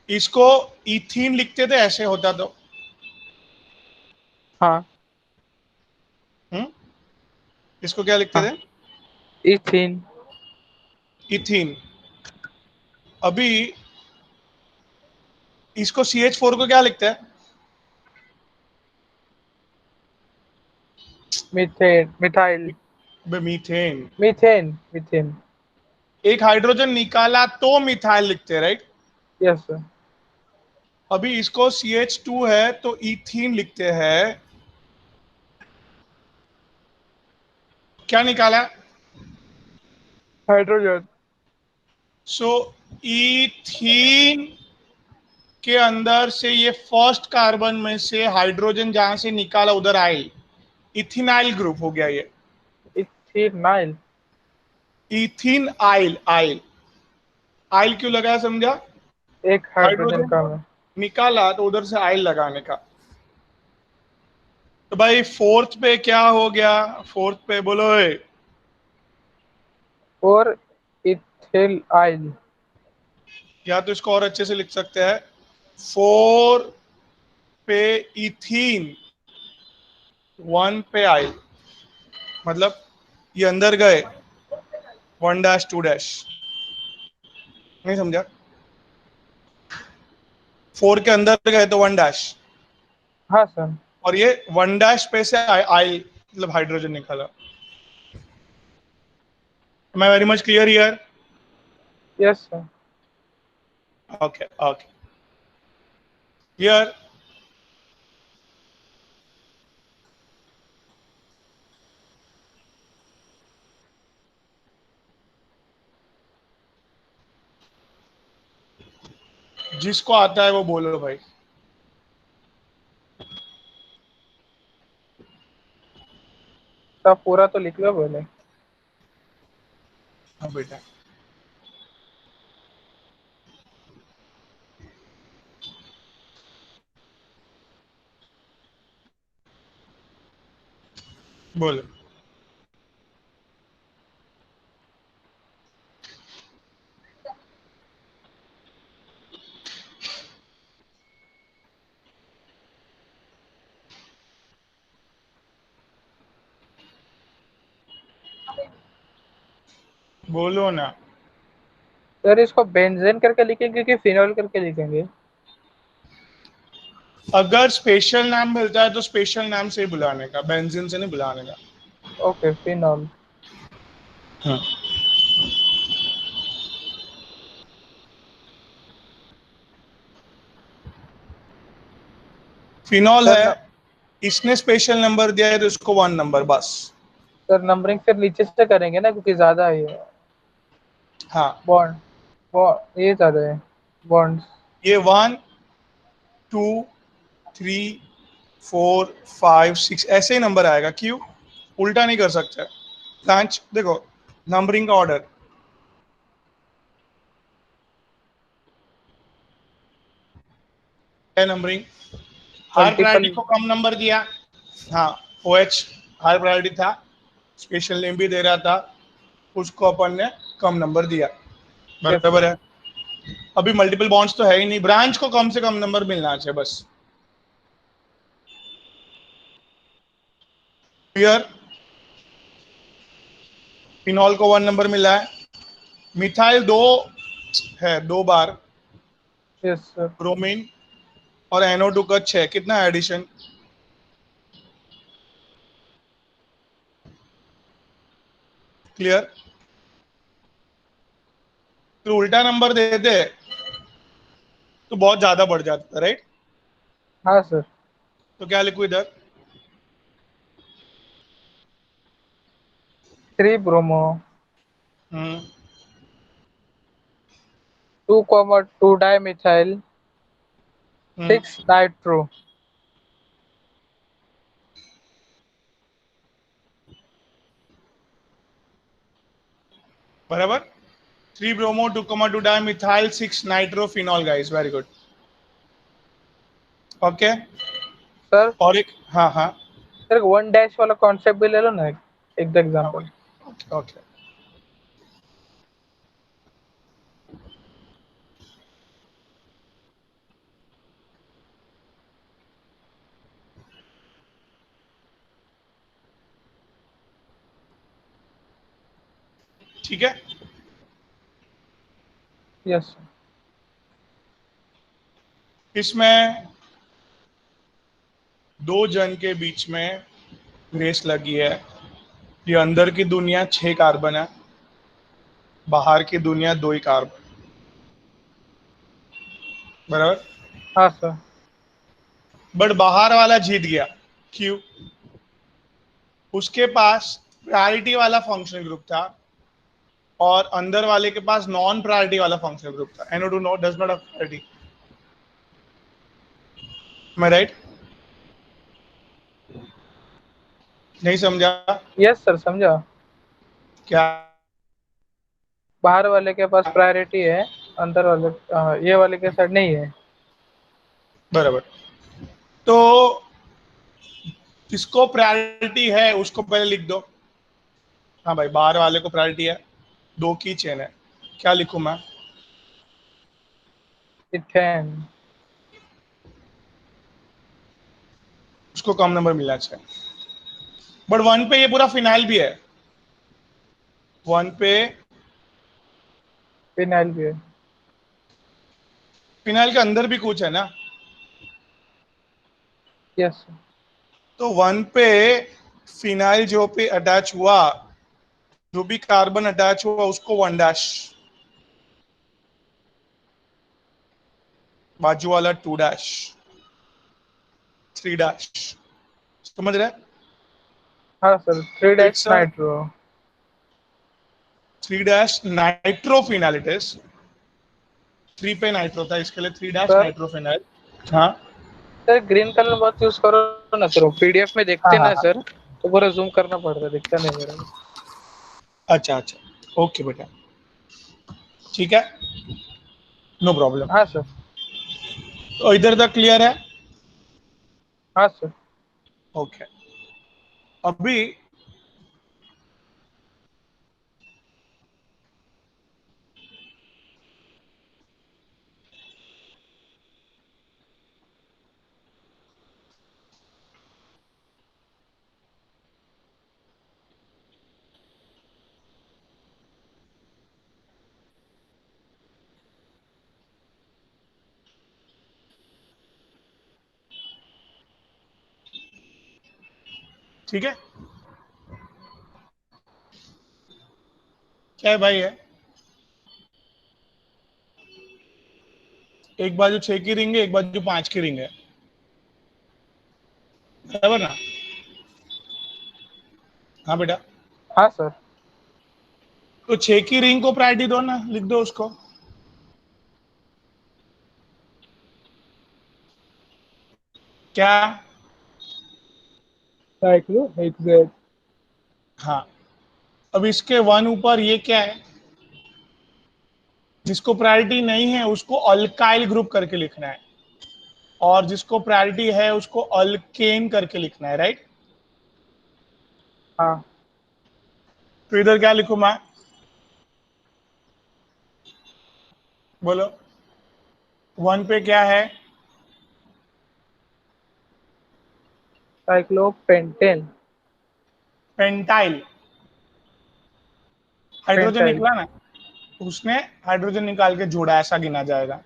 इसको इथीन लिखते थे, ऐसे होता तो। हाँ हम्म, इसको क्या लिखते हाँ थे? इथिन। इथीन। अभी इसको CH4 को क्या लिखते हैं? Methane methyl. Methane. Methane methane. एक हाइड्रोजन निकाला तो मिथाइल लिखते हैं, राइट? Yes sir. अभी इसको CH2 है तो इथीन लिखते हैं। क्या निकाला? हाइड्रोजन। सो इथीन के अंदर से ये फर्स्ट कार्बन में से हाइड्रोजन जहां से निकाला उधर आयल, इथिनाइल ग्रुप हो गया ये। इथिनाइल। इथिन आइल, आइल, आइल क्यों लगाया समझा? एक हाइड्रोजन हाइड्रोजन कम है। निकाला तो उधर से आइल लगाने का। तो भाई फोर्थ पे क्या हो गया? फोर्थ पे बोलो ए। और इथिल आइल। या तो इसको और अच्छे से लिख सकते हैं, 4 पे इथीन, 1 पे आइल, मतलब ये अंदर गए 1 डैश 2 डैश। नहीं समझा? 4 के अंदर गए तो 1 डैश, हाँ सर। और ये 1 डैश पे से आइल मतलब हाइड्रोजन निकाला। Am I very much clear here? Yes sir. Okay, okay. Here, जिसको आता है वो बोलो भाई। तो आप पूरा तो लिख लो बोले। हाँ बेटा, बोलो। बोलो ना। सर इसको बेंजीन करके लिखेंगे कि फिनॉल करके लिखेंगे? अगर स्पेशल नाम मिलता है तो स्पेशल नाम से ही बुलाने का, बेंजीन से नहीं बुलाने का। Okay, phenol. हाँ। फिनॉल सर है, इसने स्पेशल नंबर दिया है तो इसको 1 नंबर बस। सर नंबरिंग फिर नीचे से करेंगे ना, क्योंकि ज्यादा है ये हाँ, बॉन्ड। ये ज्यादा है बॉन्ड। ये 1 2 3 4 5 6 ऐसे ही नंबर आएगा। क्यों उल्टा नहीं कर सकते? ब्रांच देखो, नंबरिंग का ऑर्डर है। नंबरिंग हर प्रायोरिटी मल्टीपल। को कम नंबर दिया। हाँ, ओ एच हाई प्रायोरिटी था, स्पेशल नेम भी दे रहा था, उसको अपन ने कम नंबर दिया। यस बराबर सर। है। अभी मल्टीपल बॉन्ड्स तो है ही नहीं, ब्रांच को कम से कम नंबर मिलना चाहिए बस। क्लियर? फिनॉल को 1 नंबर मिला है, मिथाइल दो है, 2 बार, यस सर। ब्रोमीन और NO2 का 6, कितना एडिशन? क्लियर? तो उल्टा नंबर दे दे तो बहुत ज्यादा बढ़ जाता है, राइट? हाँ सर। तो क्या लिखूं इधर? 3 ब्रोमो। हम्म 2, 2 डाई मिथाइल। हम्म 6 नाइट्रो। बराबर। 3 bromo 2,2 di methyl 6 nitrophenol guys, very good. Okay. Sir और एक, हाँ हाँ, सर 1 डैश वाला कॉन्सेप्ट भी ले लो ना, एक एग्जांपल। Okay okay. ठीक है। Yes sir. इसमें दो जन के बीच में रेस लगी है। ये अंदर की दुनिया 6 कार्बन है, बाहर की दुनिया 2 ही कार्बन। बराबर। हाँ सर। बट बाहर वाला जीत गया। क्यों? उसके पास प्रायोरिटी वाला फंक्शनल ग्रुप था और अंदर वाले के पास नॉन प्रायोरिटी वाला फंक्शनल ग्रुप था। NO2 no does not have priority. मैं राइट? नहीं समझा? यस सर, समझा। क्या? बाहर वाले के पास प्रायोरिटी है, अंदर वाले ये वाले के साथ नहीं है। बराबर। तो किसको प्रायोरिटी है उसको पहले लिख दो। हाँ भाई, बाहर वाले को प्रायोरिटी है, 2 की चेन है। क्या लिखूं मैं? इथेन। उसको कम नंबर मिलना चाहिए। बट 1 पे ये पूरा फिनाइल भी है। 1 पे फिनाइल भी है। फिनाइल के अंदर भी कुछ है ना। Yes sir. तो 1 पे फिनाइल जो पे अटैच हुआ, जो भी कार्बन अटैच हुआ उसको 1 डैश, बाजू वाला 2 डैश, 3 डैश। समझ रहे? हाँ sir, 3 dash it's a nitro. 3 dash nitrophenyl it is. 3 पे नाइट्रो था, इसके लिए 3 डैश सर नाइट्रोफिनाइल। हाँ सर ग्रीन कलर मत यूज करो ना सर, वो पीडीएफ में देखते हाँ हैं हाँ ना हाँ। सर, तो पूरा जूम करना पड़ता है, दिखता नहीं मेरा। अच्छा अच्छा, ओके बेटा, ठीक है, नो प्रॉब्लम। हाँ सर। तो इधर तक क्लियर है? हाँ सर। ओके। अभी ठीक है, क्या है भाई है, एक बाजू 6 की रिंग है, एक बाजू 5 की रिंग है, बराबर ना? हाँ बेटा, हाँ सर। तो 6 की रिंग को प्रायोरिटी दो ना, लिख दो उसको। क्या? साइक्लोहेक्सेन। हाँ, अब इसके वन ऊपर ये क्या है, जिसको प्रायोरिटी नहीं है उसको अल्काइल ग्रुप करके लिखना है, और जिसको प्रायोरिटी है उसको अल्केन करके लिखना है, राइट? हाँ। तो इधर क्या लिखूं मैं, बोलो, वन पे क्या है? साइक्लोपेंटेन। Pentyl, hydrogen pentyl. निकला ना, उसने हाइड्रोजन निकाल के जोड़ा, ऐसा गिना जाएगा।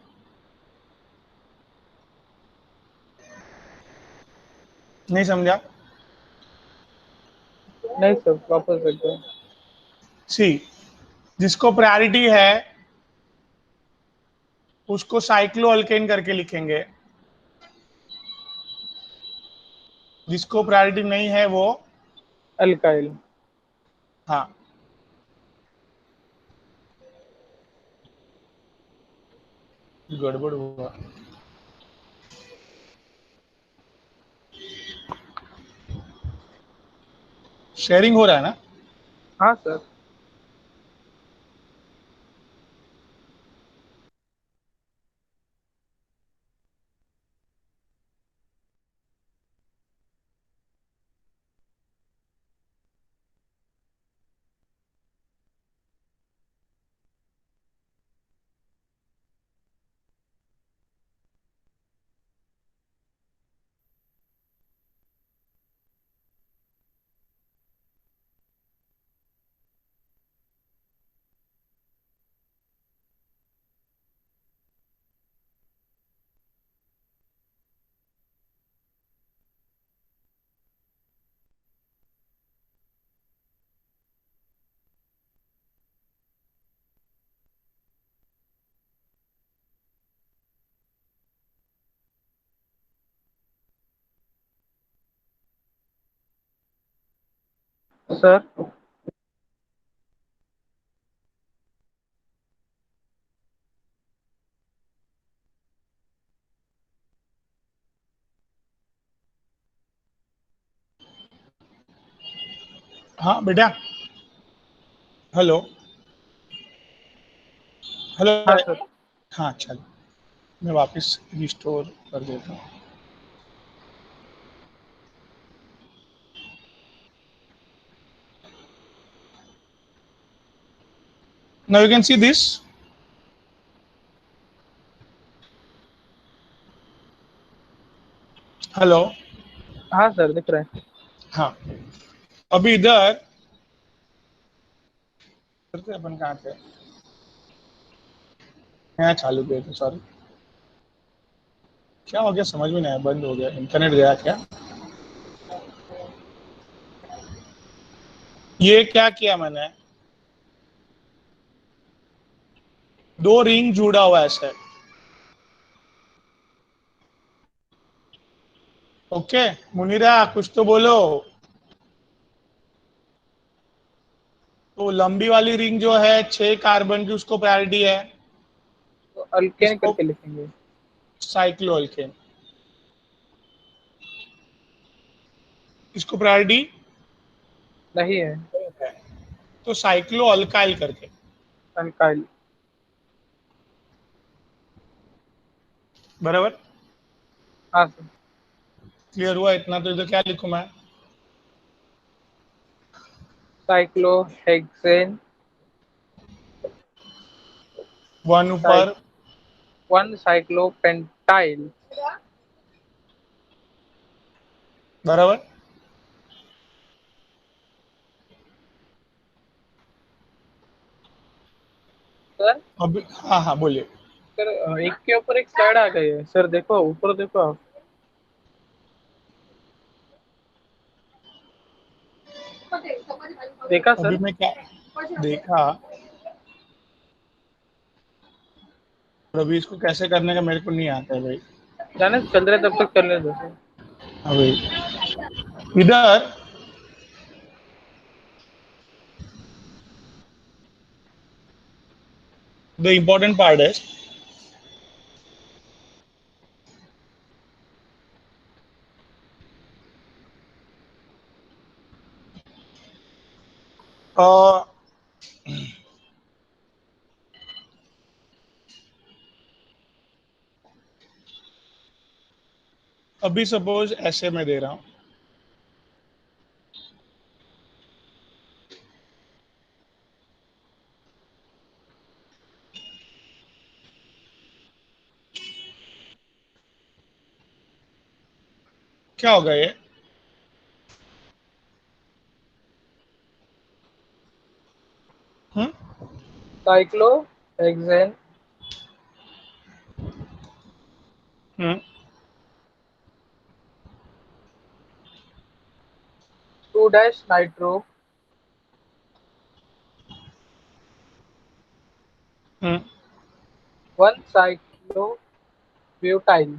नहीं समझा? नहीं सर, वापस रख दो। सी, जिसको प्रायोरिटी है उसको साइक्लो अल्केन करके लिखेंगे, जिसको प्रायोरिटी नहीं है वो, अल्काइल। हाँ, गड़बड़ हुआ। शेयरिंग हो रहा है ना? हाँ सर। सर। हाँ बेटा, हेलो, हाँ हेलो, सर। हाँ चलो, मैं वापस रिस्टोर कर देता हूँ। Now you can see this, hello, हाँ सर, दिख रहा है। हाँ, अभी इधर करते अपन कहाँ थे, यहाँ चालू किए थे, सॉरी, क्या हो गया समझ में नहीं आया, बंद हो गया, इंटरनेट गया क्या? ये क्या किया मैंने, दो रिंग जुड़ा हुआ है ऐसे, ओके, मुनीरा कुछ तो बोलो। तो लंबी वाली रिंग जो है 6 कार्बन की, उसको प्रायोरिटी है, तो अल्केन इसको करके लिखेंगे। साइक्लो अल्केन, इसको प्रायोरिटी नहीं है। है, तो साइक्लो अल्काइल करके, अल्काइल। बराबर? हाँ सर। क्लियर हुआ इतना? तो इधर क्या लिखूं मैं, साइक्लोहेक्सेन। वन साइक ऊपर, 1 साइक्लोपेंटाइल। बराबर? सर। अब हाँ हाँ बोलिए। सर, एक के ऊपर एक स्लाइड आ गई है सर, देखो ऊपर देखो आप। देखा अभी सर? मैं क्या देखा, और अभी इसको कैसे करने का मेरे को नहीं आता है भाई। जाने चल रहे तब तक चलने दो सर। अभी इधर द इम्पोर्टेंट पार्ट है, अ, अभी सपोज ऐसे मैं दे रहा हूं, क्या होगा ये? हम्म साइक्लो हेक्सेन हम्म 2 डैश नाइट्रो हम्म 1 साइक्लो ब्यूटाइल।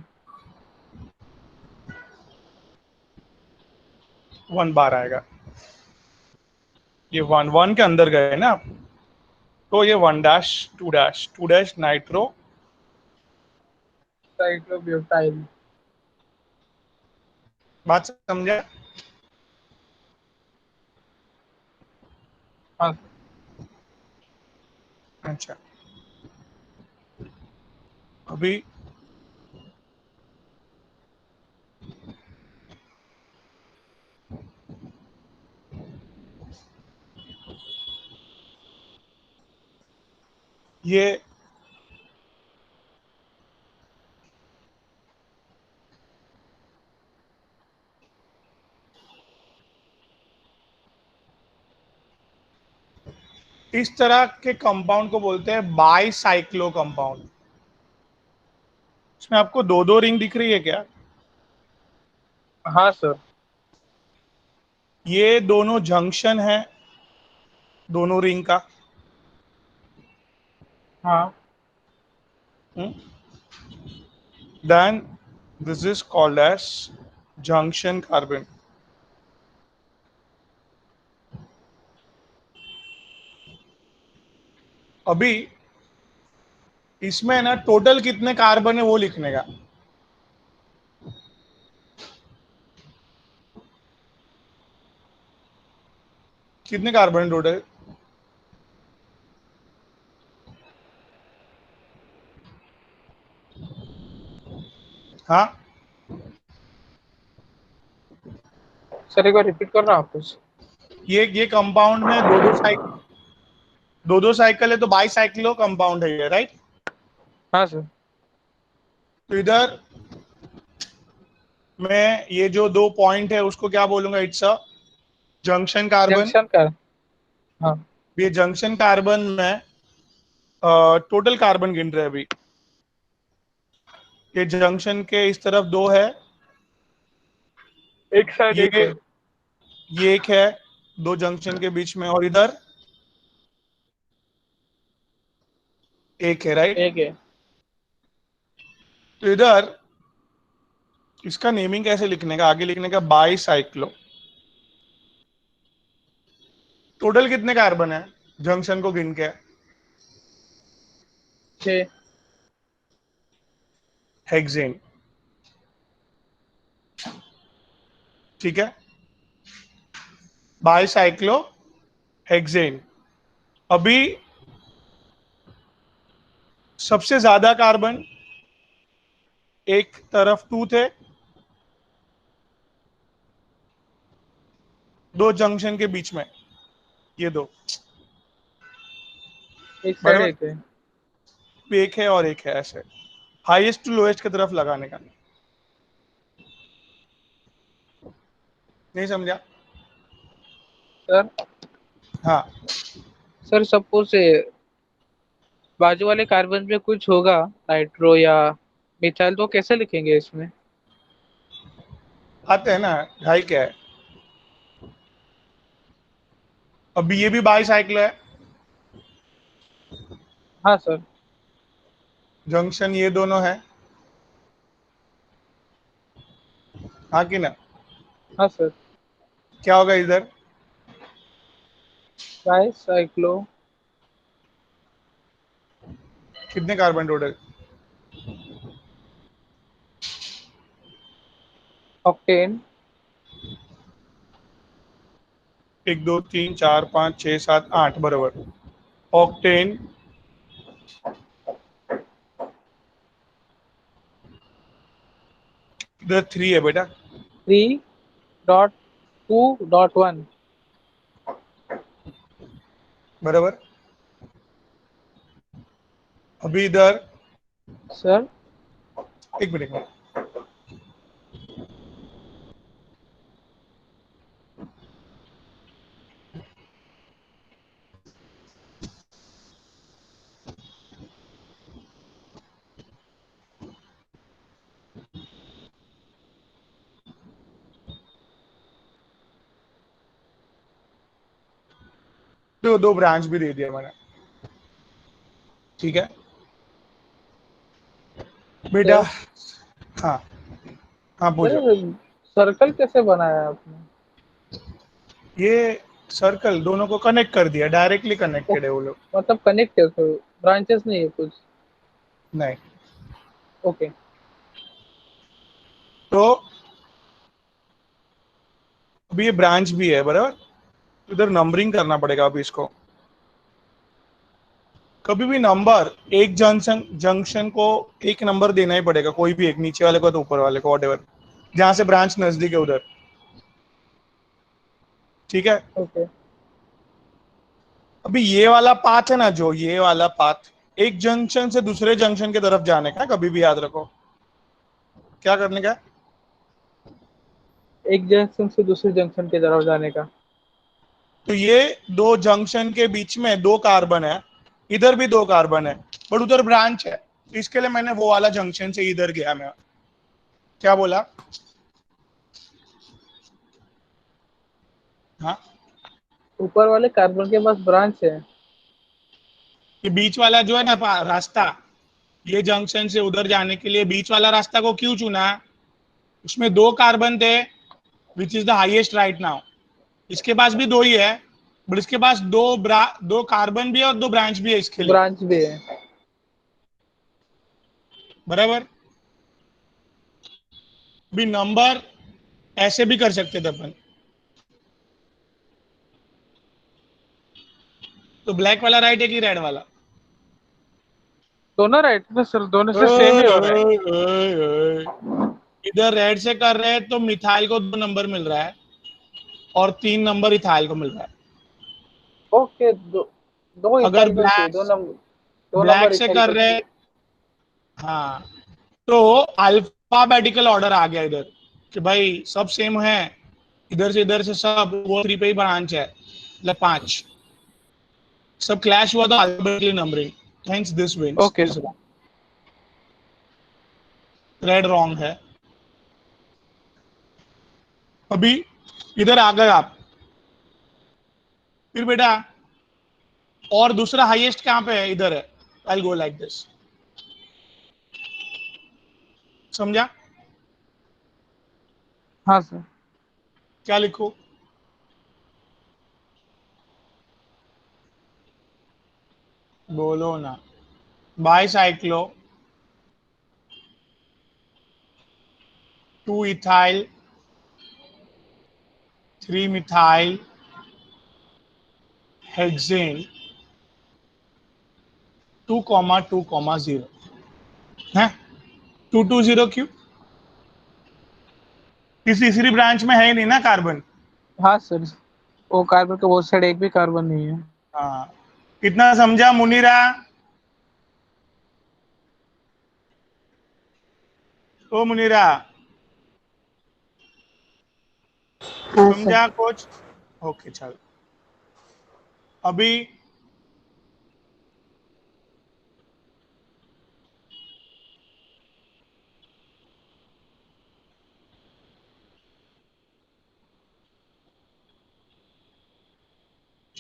1 बार आएगा, ये 1 1 के अंदर गए ना आप, तो ये 1 dash 2 dash 2 dash nitro. Cyclo butyl. बात समझे? हाँ अच्छा, अभी ये इस तरह के कंपाउंड को बोलते हैं बाईसाइक्लो कंपाउंड। इसमें आपको दो दो रिंग दिख रही है क्या? हाँ सर। ये दोनों जंक्शन है दोनों रिंग का। हाँ then this is called as junction carbon. अभी इसमें ना टोटल कितने कार्बन है वो लिखने का। कितने कार्बन टोटल? हाँ, सर एक बार रिपीट करना आप कुछ। ये कंपाउंड में दो दो साइकिल है तो बाईसाइक्लो कंपाउंड है ये, राइट? हाँ सर। तो इधर मैं ये जो दो पॉइंट है उसको क्या बोलूंगा? It's a junction carbon. Junction का। हाँ ये जंक्शन कार्बन में टोटल कार्बन गिन रहे हैं अभी। ये जंक्शन के इस तरफ दो है, एक साइड एक ये है। ये एक है दो जंक्शन के बीच में, और इधर एक है, राइट? एक है। तो इधर इसका नेमिंग कैसे लिखने का, आगे लिखने का बाईसाइक्लो। टोटल कितने कार्बन है जंक्शन को गिन के? 6। हेक्सेन, ठीक है, बाईसाइक्लो हेक्सेन। अभी सबसे ज्यादा कार्बन एक तरफ टू थे, दो जंक्शन के बीच में, ये दो, एक साइड बराबर? एक है। एक है और एक है, ऐसे हाईएस्ट टू लोएस्ट की तरफ लगाने का। नहीं समझा? सर हाँ, सर सपोज बाजू वाले कार्बन में कुछ होगा, नाइट्रो या मिथाइल, तो कैसे लिखेंगे इसमें? आते हैं ना, ढाई क्या है? अभी ये भी बाईसाइक्लो है, हाँ सर। जंक्शन ये दोनों है, हाँ कि ना? हाँ सर। क्या होगा इधर? ट्राइसाइक्लो कितने कार्बन टोटल? ऑक्टेन। 1 2 3 4 5 6 7 8 बरोबर। ऑक्टेन इधर 3 है बेटा, 3.2.1। बराबर। अभी इधर सर। एक मिनट में, दो दो ब्रांच भी दे दिया मैंने, ठीक है बेटा। सर। हाँ हाँ पूछो। सर सर्कल कैसे बनाया आपने? ये सर्कल दोनों को कनेक्ट कर दिया, डायरेक्टली ओ, कनेक्टेड है वो लोग। मतलब कनेक्ट है सर, ब्रांचेस नहीं है कुछ? नहीं, ओके। तो अभी ये ब्रांच भी है बराबर, इधर नंबरिंग करना पड़ेगा अभी इसको। कभी भी नंबर एक जंक्शन जंक्शन को एक नंबर देना ही पड़ेगा, कोई भी एक, नीचे वाले को तो ऊपर वाले को, वॉट जहां से ब्रांच नजदीक है उधर, ठीक है। ओके। अभी ये वाला पाथ है ना, जो ये वाला पाथ, एक जंक्शन से दूसरे जंक्शन की तरफ जाने का, कभी भी याद रखो क्या करने का। एक जंक्शन से दूसरे जंक्शन की तरफ जाने का। तो ये दो जंक्शन के बीच में दो कार्बन है, इधर भी दो कार्बन है, बट उधर ब्रांच है, तो इसके लिए मैंने वो वाला जंक्शन से इधर गया मैं। क्या बोला? हाँ, ऊपर वाले कार्बन के पास ब्रांच है। ये बीच वाला जो है ना रास्ता, ये जंक्शन से उधर जाने के लिए बीच वाला रास्ता को क्यों चुना? उसमें दो कार्बन थे, which is the highest right now. इसके पास भी दो ही है, बट इसके पास दो कार्बन भी है और दो ब्रांच भी है इसके लिए, ब्रांच भी है। बराबर। भी नंबर ऐसे भी कर सकते थे अपन। तो ब्लैक वाला राइट है कि रेड वाला? दोनों राइट में सर, दोनों से सेम ओए, ही हो रहा है। ओए, ओए, ओए। इधर रेड से कर रहे हैं तो मिथाइल को 2 नंबर मिल रहा है और 3 नंबर इथाइल को मिल रहा है। ओके, दो दो अगर इथाइल करके ब्लैक दो नंबर, दो ब्लैक नंबर से इथाइल कर रहे करके। हैं, हाँ, तो अल्फाबेटिकल ऑर्डर आ गया इधर कि भाई सब सेम है, इधर से सब वो 3 पे ही ब्रांच है, मतलब 5 सब क्लैश हुआ तो alphabetically numbering, hence this wins, okay this sir. Red wrong है। अभी इधर आ गए आप, फिर बेटा और दूसरा हाईएस्ट कहां पे है? इधर है, आई गो लाइक दिस, समझा? हाँ सर। क्या लिखो? बोलो ना। बाईसाइक्लो 2 इथाइल 3 मिथाइल हेक्सेन 2,2,0 है। 220 क्यों? तीसरी ब्रांच में है ही नहीं ना कार्बन। हाँ सर, वो कार्बन के बहुत साइड एक भी कार्बन नहीं है। हाँ, कितना समझा मुनीरा? ओ मुनीरा, हाँ सर। समझा कुछ? ओके चल। अभी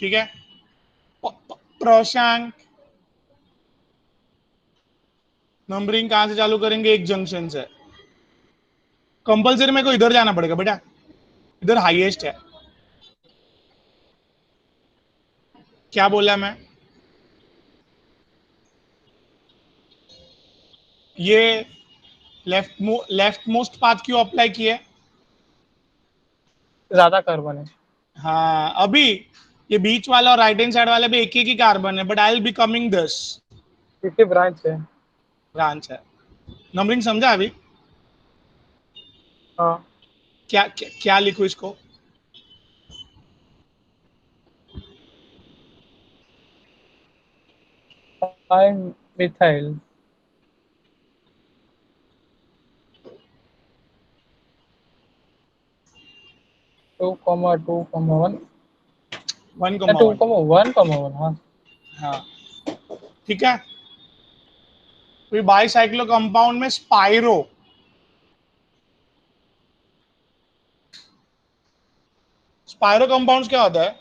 ठीक है, प्रशांक नंबरिंग कहां से चालू करेंगे? एक जंक्शन से। कंपलसरी मेरे को इधर जाना पड़ेगा बेटा, इधर हाईएस्ट है। क्या बोला मैं? ये लेफ्ट मोस्ट पाथ क्यों अप्लाई किया? ज्यादा कार्बन है। हाँ, अभी ये बीच वाला और राइट हैंड साइड वाले भी एक ही कार्बन है, but I will be coming this क्योंकि ब्रांच है। ब्रांच है। नंबरिंग समझा अभी? हाँ। क्या लिखूं इसको? मिथाइल 2,2,1 1,1। 2,1,1 हाँ। हाँ, ठीक है। फिर बाईसाइक्लो कंपाउंड में स्पाइरो कंपाउंड्स क्या होता है?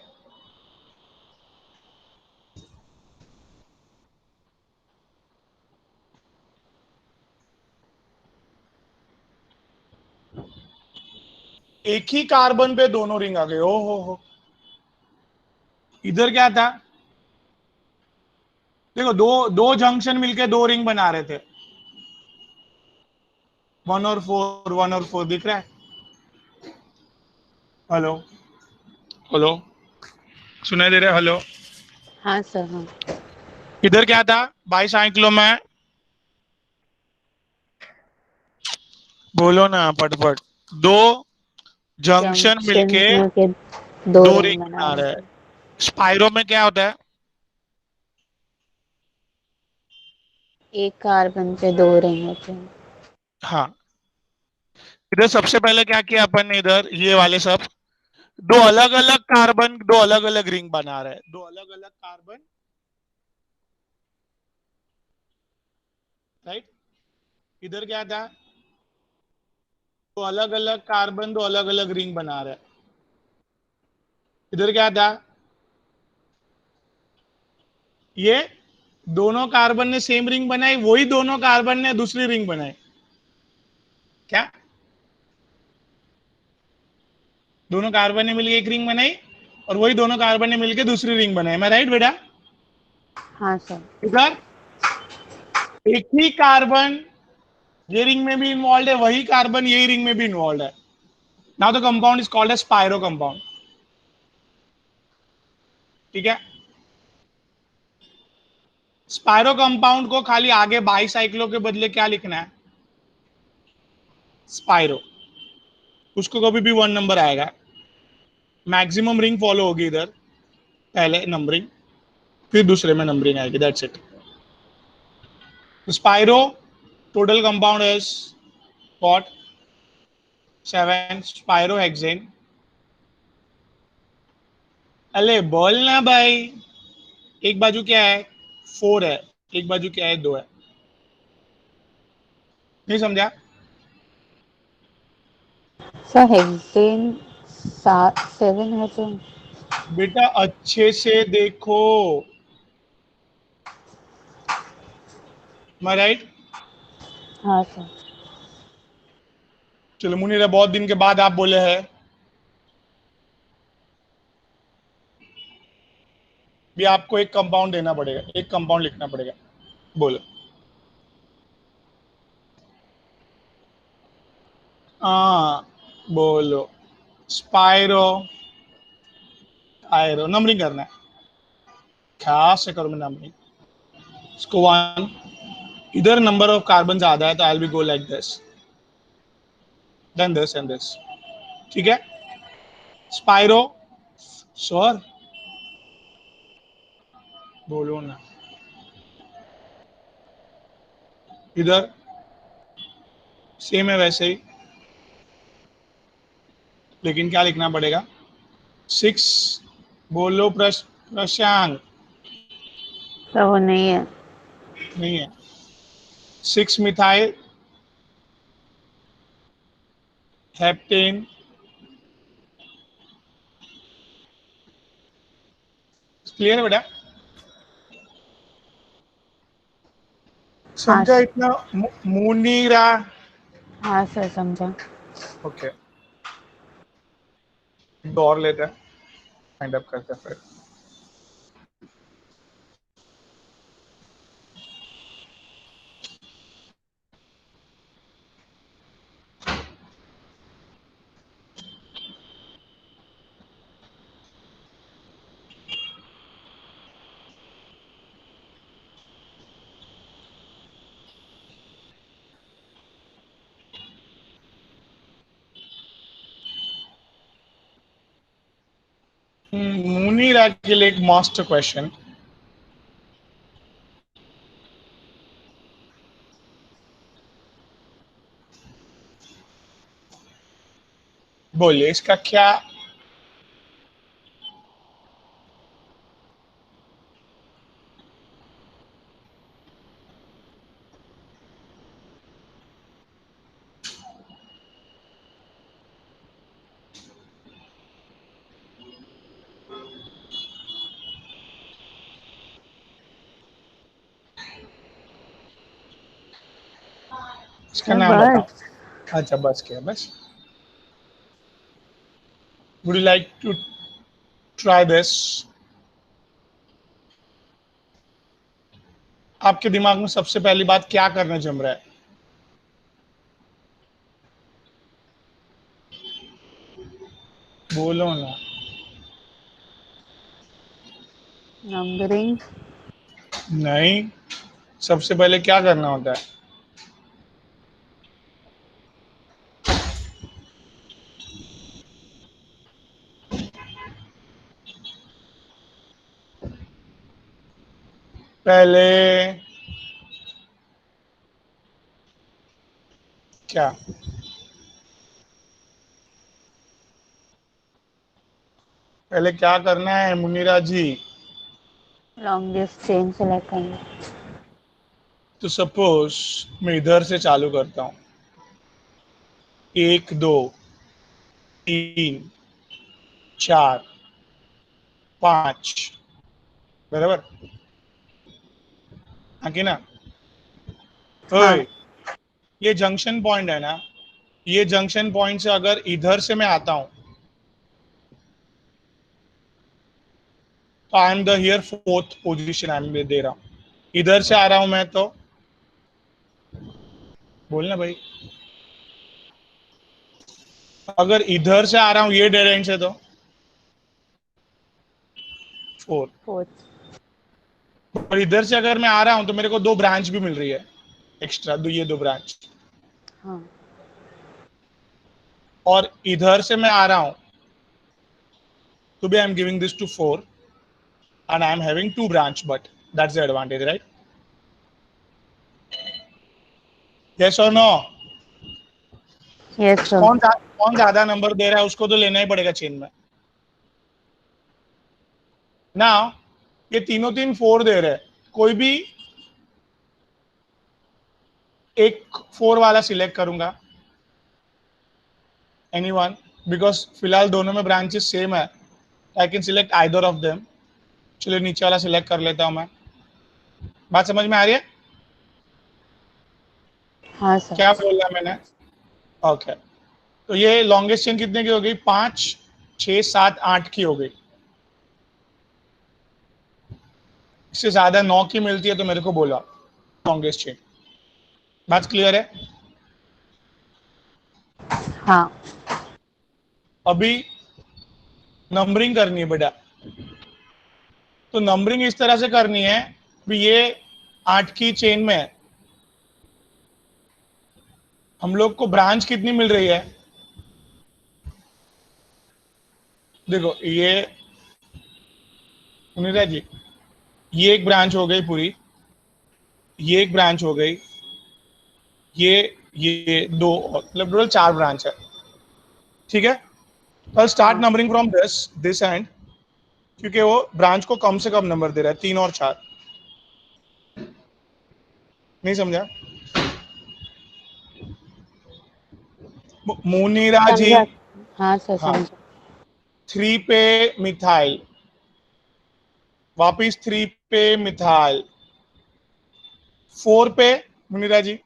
एक ही कार्बन पे दोनों रिंग आ गए। ओ हो, इधर क्या था? देखो, दो दो जंक्शन मिलके दो रिंग बना रहे थे। 1 और 4 दिख रहा है? हेलो हेलो, सुनाई दे रहा है? हेलो, हाँ सर हाँ। इधर क्या था बाईसाइक्लो में? बोलो ना फटफट। दो जंक्शन जंक्शन मिलके के दो दो रिंग रिंग बना बना रहे रहे हैं। थे। स्पाइरो में क्या होता है? एक कार्बन पे दो रिंग होते हैं। हाँ, इधर सबसे पहले क्या किया अपन ने? इधर ये वाले सब दो अलग अलग कार्बन, दो अलग अलग रिंग बना रहे हैं। दो अलग अलग कार्बन, राइट? इधर क्या था? दो अलग अलग कार्बन, दो अलग अलग रिंग बना रहे हैं। इधर क्या था? ये दोनों कार्बन ने सेम रिंग बनाई, वही दोनों कार्बन ने दूसरी रिंग बनाई। क्या? दोनों कार्बन ने मिलकर एक रिंग बनाई और वही दोनों कार्बन ने मिलकर दूसरी रिंग बनाई। मैं राइट बेटा? हाँ सर। इधर एक ही कार्बन ये रिंग में भी इन्वॉल्व है, वही कार्बन यही रिंग में भी इन्वॉल्व है। Now the compound is called as spiro compound. ठीक है, स्पाइरो कंपाउंड को खाली आगे बाईसाइक्लो के बदले क्या लिखना है? स्पाइरो। उसको कभी भी 1 नंबर आएगा। मैक्सिमम रिंग फॉलो होगी इधर, पहले नंबरिंग, फिर दूसरे में नंबरिंग आएगी। That's it. Spiro total compound is what? 7 स्पाइरोहेक्सेन। अरे बोल ना भाई, एक बाजू क्या है? 4 है, एक बाजू क्या है? 2 है। नहीं समझा? सर हेक्सेन 7 है तो। बेटा अच्छे से देखो, मैं राइट? हाँ सर। चलो मुनीरा, बहुत दिन के बाद आप बोले हैं। भी आपको एक कंपाउंड देना पड़ेगा, एक कंपाउंड लिखना पड़ेगा। बोलो। हाँ, बोलो। स्पाइरो आयरो नंबरिंग करना है। क्या से करो मैं नंबरिंग? इसको 1, इधर नंबर ऑफ कार्बन ज्यादा है तो I will be go like this, then this and this. ठीक है, स्पाइरो। श्योर, बोलो ना। इधर सेम है वैसे ही, लेकिन क्या लिखना पड़ेगा? 6। बोलो प्रशांत। सर वो नहीं है। नहीं है। 6 मिथाइल हेप्टेन क्लियर है बेटा? हाँ समझा सर। इतना? मुनीरा। हाँ सर समझा। ओके, और लेते हैं, फाइंड अप करते हैं फिर। मुनीरा के लिए एक मास्टर क्वेश्चन। बोलिए इसका क्या? इसका सर नाम बताओ। बस। अच्छा बस क्या, बस। Would you like to try this? आपके दिमाग में सबसे पहली बात क्या करने जम रहा है? बोलो ना। नंबरिंग। नहीं, सबसे पहले क्या करना होता है? पहले क्या? पहले क्या करना है मुनीरा जी? लॉन्गेस्ट चेन सेलेक्ट करना। तो सपोज मैं इधर से चालू करता हूं, 1 2 3 4 5, बराबर? आगे ना? हाँ। ओए, ये जंक्शन पॉइंट है ना? ये जंक्शन पॉइंट से अगर इधर से मैं आता हूं तो I am the here fourth position I am दे रहा हूं। इधर से आ रहा हूं मैं तो बोलना भाई। अगर इधर से आ रहा हूं ये डायरेक्शन से तो 4। फोर्थ। और इधर से अगर मैं आ रहा हूं तो मेरे को 2 ब्रांच भी मिल रही है एक्स्ट्रा, ये 2 ब्रांच। हाँ। और इधर से मैं आ रहा हूं तो भी I am giving this to 4 and I am having 2 branch, but that's the advantage, right? Yes or no? Yes sir. कौन ज्यादा नंबर दे रहा है उसको तो लेना ही पड़ेगा चेन में ना। ये तीनों 4 दे रहे हैं, कोई भी एक 4 वाला सिलेक्ट करूंगा, एनीवन, बिकॉज फिलहाल दोनों में ब्रांचेस सेम है। I can select either of them. चलिए नीचे वाला सिलेक्ट कर लेता हूं मैं। बात समझ में आ रही है? हाँ सर। क्या बोला मैंने? ओके, तो ये लॉन्गेस्ट चेन कितने की हो गई? 5 6 7 8 की हो गई। इससे ज्यादा 9 की मिलती है तो मेरे को बोला लॉन्गेस्ट चेन। बात क्लियर है? हाँ। अभी नंबरिंग करनी है बेटा। तो नंबरिंग इस तरह से करनी है भी ये 8 की चेन में हम लोग को ब्रांच कितनी मिल रही है? देखो ये सुनीता जी, ये एक ब्रांच हो गई पूरी, ये एक ब्रांच हो गई, ये 2, मतलब टोटल 4 ब्रांच है। ठीक है, तो स्टार्ट हाँ। नंबरिंग फ्रॉम दिस एंड, क्योंकि वो ब्रांच को कम से कम नंबर दे रहा है, 3 और 4। नहीं समझा? मुनीरा जी। समझा। हाँ सर हाँ, समझा। 3 पे मिथाइल, वापिस 3 पे मिथाइल, 4 पे मुनीरा जी,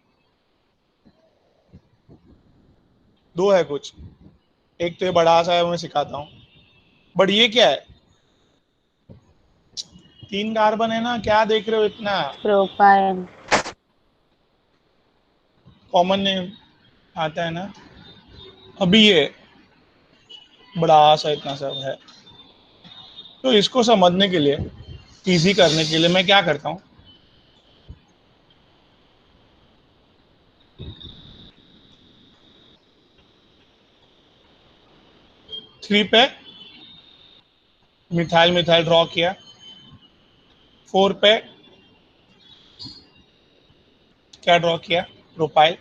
2 है कुछ, एक तो ये बड़ा सा है, मैं सिखाता हूँ, बट ये क्या है, 3 कार्बन है ना, क्या देख रहे हो इतना, प्रोपाइल। कॉमन नेम आता है ना। अभी ये बड़ा सा इतना सब है, तो इसको समझने के लिए, इजी करने के लिए मैं क्या करता हूँ, थ्री पे मिथाइल मिथाइल ड्रॉ किया, 4 पे क्या ड्रॉ किया, प्रोपाइल।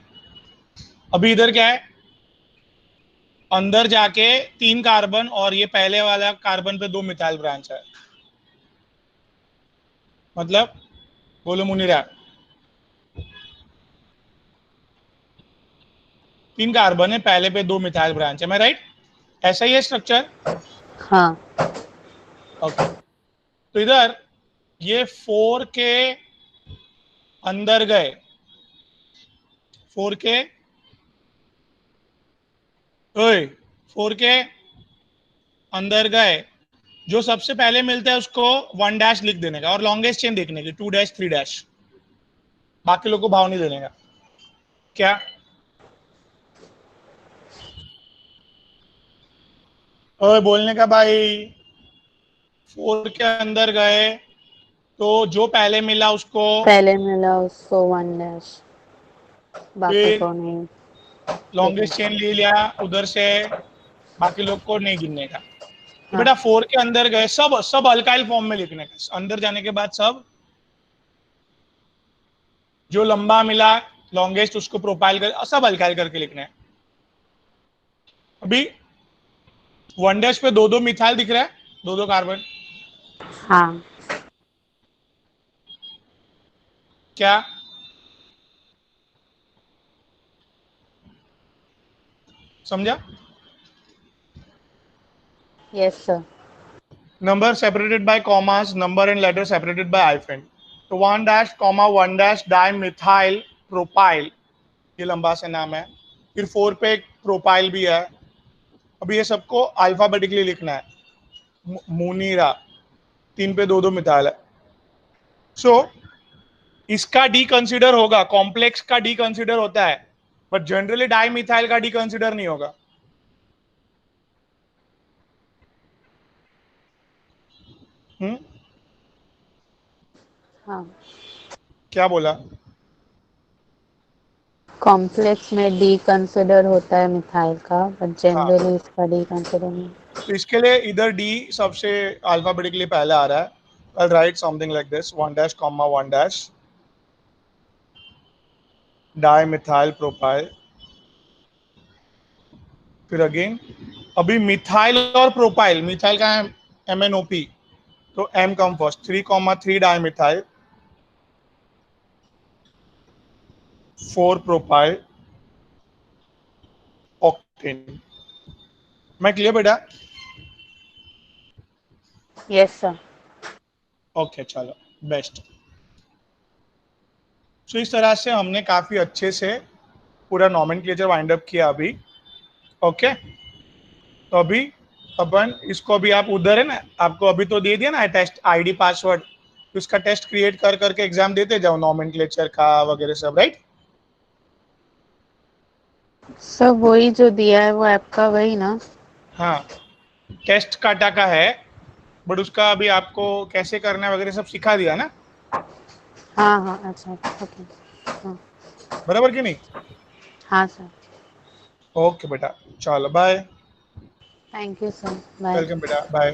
अभी इधर क्या है, अंदर जाके 3 कार्बन और ये पहले वाला कार्बन पे 2 मिथाइल ब्रांच है, मतलब बोलो मुनीरा, 3 कार्बन है, पहले पे 2 मिथाइल ब्रांच है, मैं राइट, ऐसा ही है स्ट्रक्चर। हाँ। ओके, तो इधर ये 4 के अंदर गए, 4 के, ओए 4 के अंदर गए, जो सबसे पहले मिलता है उसको 1 डैश लिख देने का और लॉन्गेस्ट चेन देखने की 2 डैश 3 डैश, बाकी लोग को भाव नहीं देने का, क्या, ओए बोलने का भाई, 4 के अंदर गए तो जो पहले मिला उसको, पहले मिला उसको 1 डैश, बाकी फिर को नहीं देखना। लॉन्गेस्ट चेन ले लिया उधर से, बाकी लोग को नहीं गिनने का। तो हाँ। बेटा 4 के अंदर गए, सब सब अल्काइल फॉर्म में लिखने का, अंदर जाने के बाद सब जो लंबा मिला लॉन्गेस्ट उसको प्रोपाइल कर, सब अल्काइल करके लिखना है। अभी 1 डैश पे 2 2 मिथाइल दिख रहा है, 2 2 कार्बन, हाँ। क्या, समझा, yes sir. Number separated by commas, number and later separated by hyphen, तो 1 dash comma 1 dash di methyl propyl, ये लंबा सा नाम है, फिर 4 पे एक प्रोपाइल भी है। अभी ये सबको अल्फाबेटिकली लिखना है, मुनीरा, 3 पे 2 2 मिथाइल है, सो इसका डी कंसिडर होगा, कॉम्प्लेक्स का डी कंसिडर होता है, बट जनरली डाई मिथाइल का डी कंसिडर नहीं होगा। हम्म, हाँ, क्या बोला, कॉम्प्लेक्स में डी कंसिडर होता है मिथाइल का, बट हाँ, जनरली इसका डी कंसिडर नहीं। तो इसके लिए इधर डी सबसे अल्फाबेटिकली पहले आ रहा है, I'll write something like this, 1 dash comma 1 dash dimethyl propyl, फिर अगेन, अभी मिथाइल और प्रोपाइल, मिथाइल का है MnOP, तो M come first, 3 dimethyl, 4 propyl octane. मैं क्लियर बेटा, यस सर। ओके चलो बेस्ट। सो इस तरह से हमने काफी अच्छे से पूरा नॉमेनक्लेचर वाइंड अप किया अभी, ओके। तो अभी अपन इसको, अभी आप उधर है ना, आपको अभी तो दे दिया ना टेस्ट आईडी पासवर्ड, तो इसका टेस्ट क्रिएट कर करके एग्जाम देते जाओ नॉमेनक्लेचर का वगैरह सब, राइट। सर वही जो दिया है वो ऐप का वही ना। हाँ, टेस्ट काटा का है, बट उसका अभी आपको कैसे करना है वगैरह सब सिखा दिया ना, हाँ हाँ, अच्छा ओके। हाँ। बराबर कि नहीं। हाँ सर। ओके बेटा, चलो bye, thank you sir, bye. Welcome बेटा, बाय।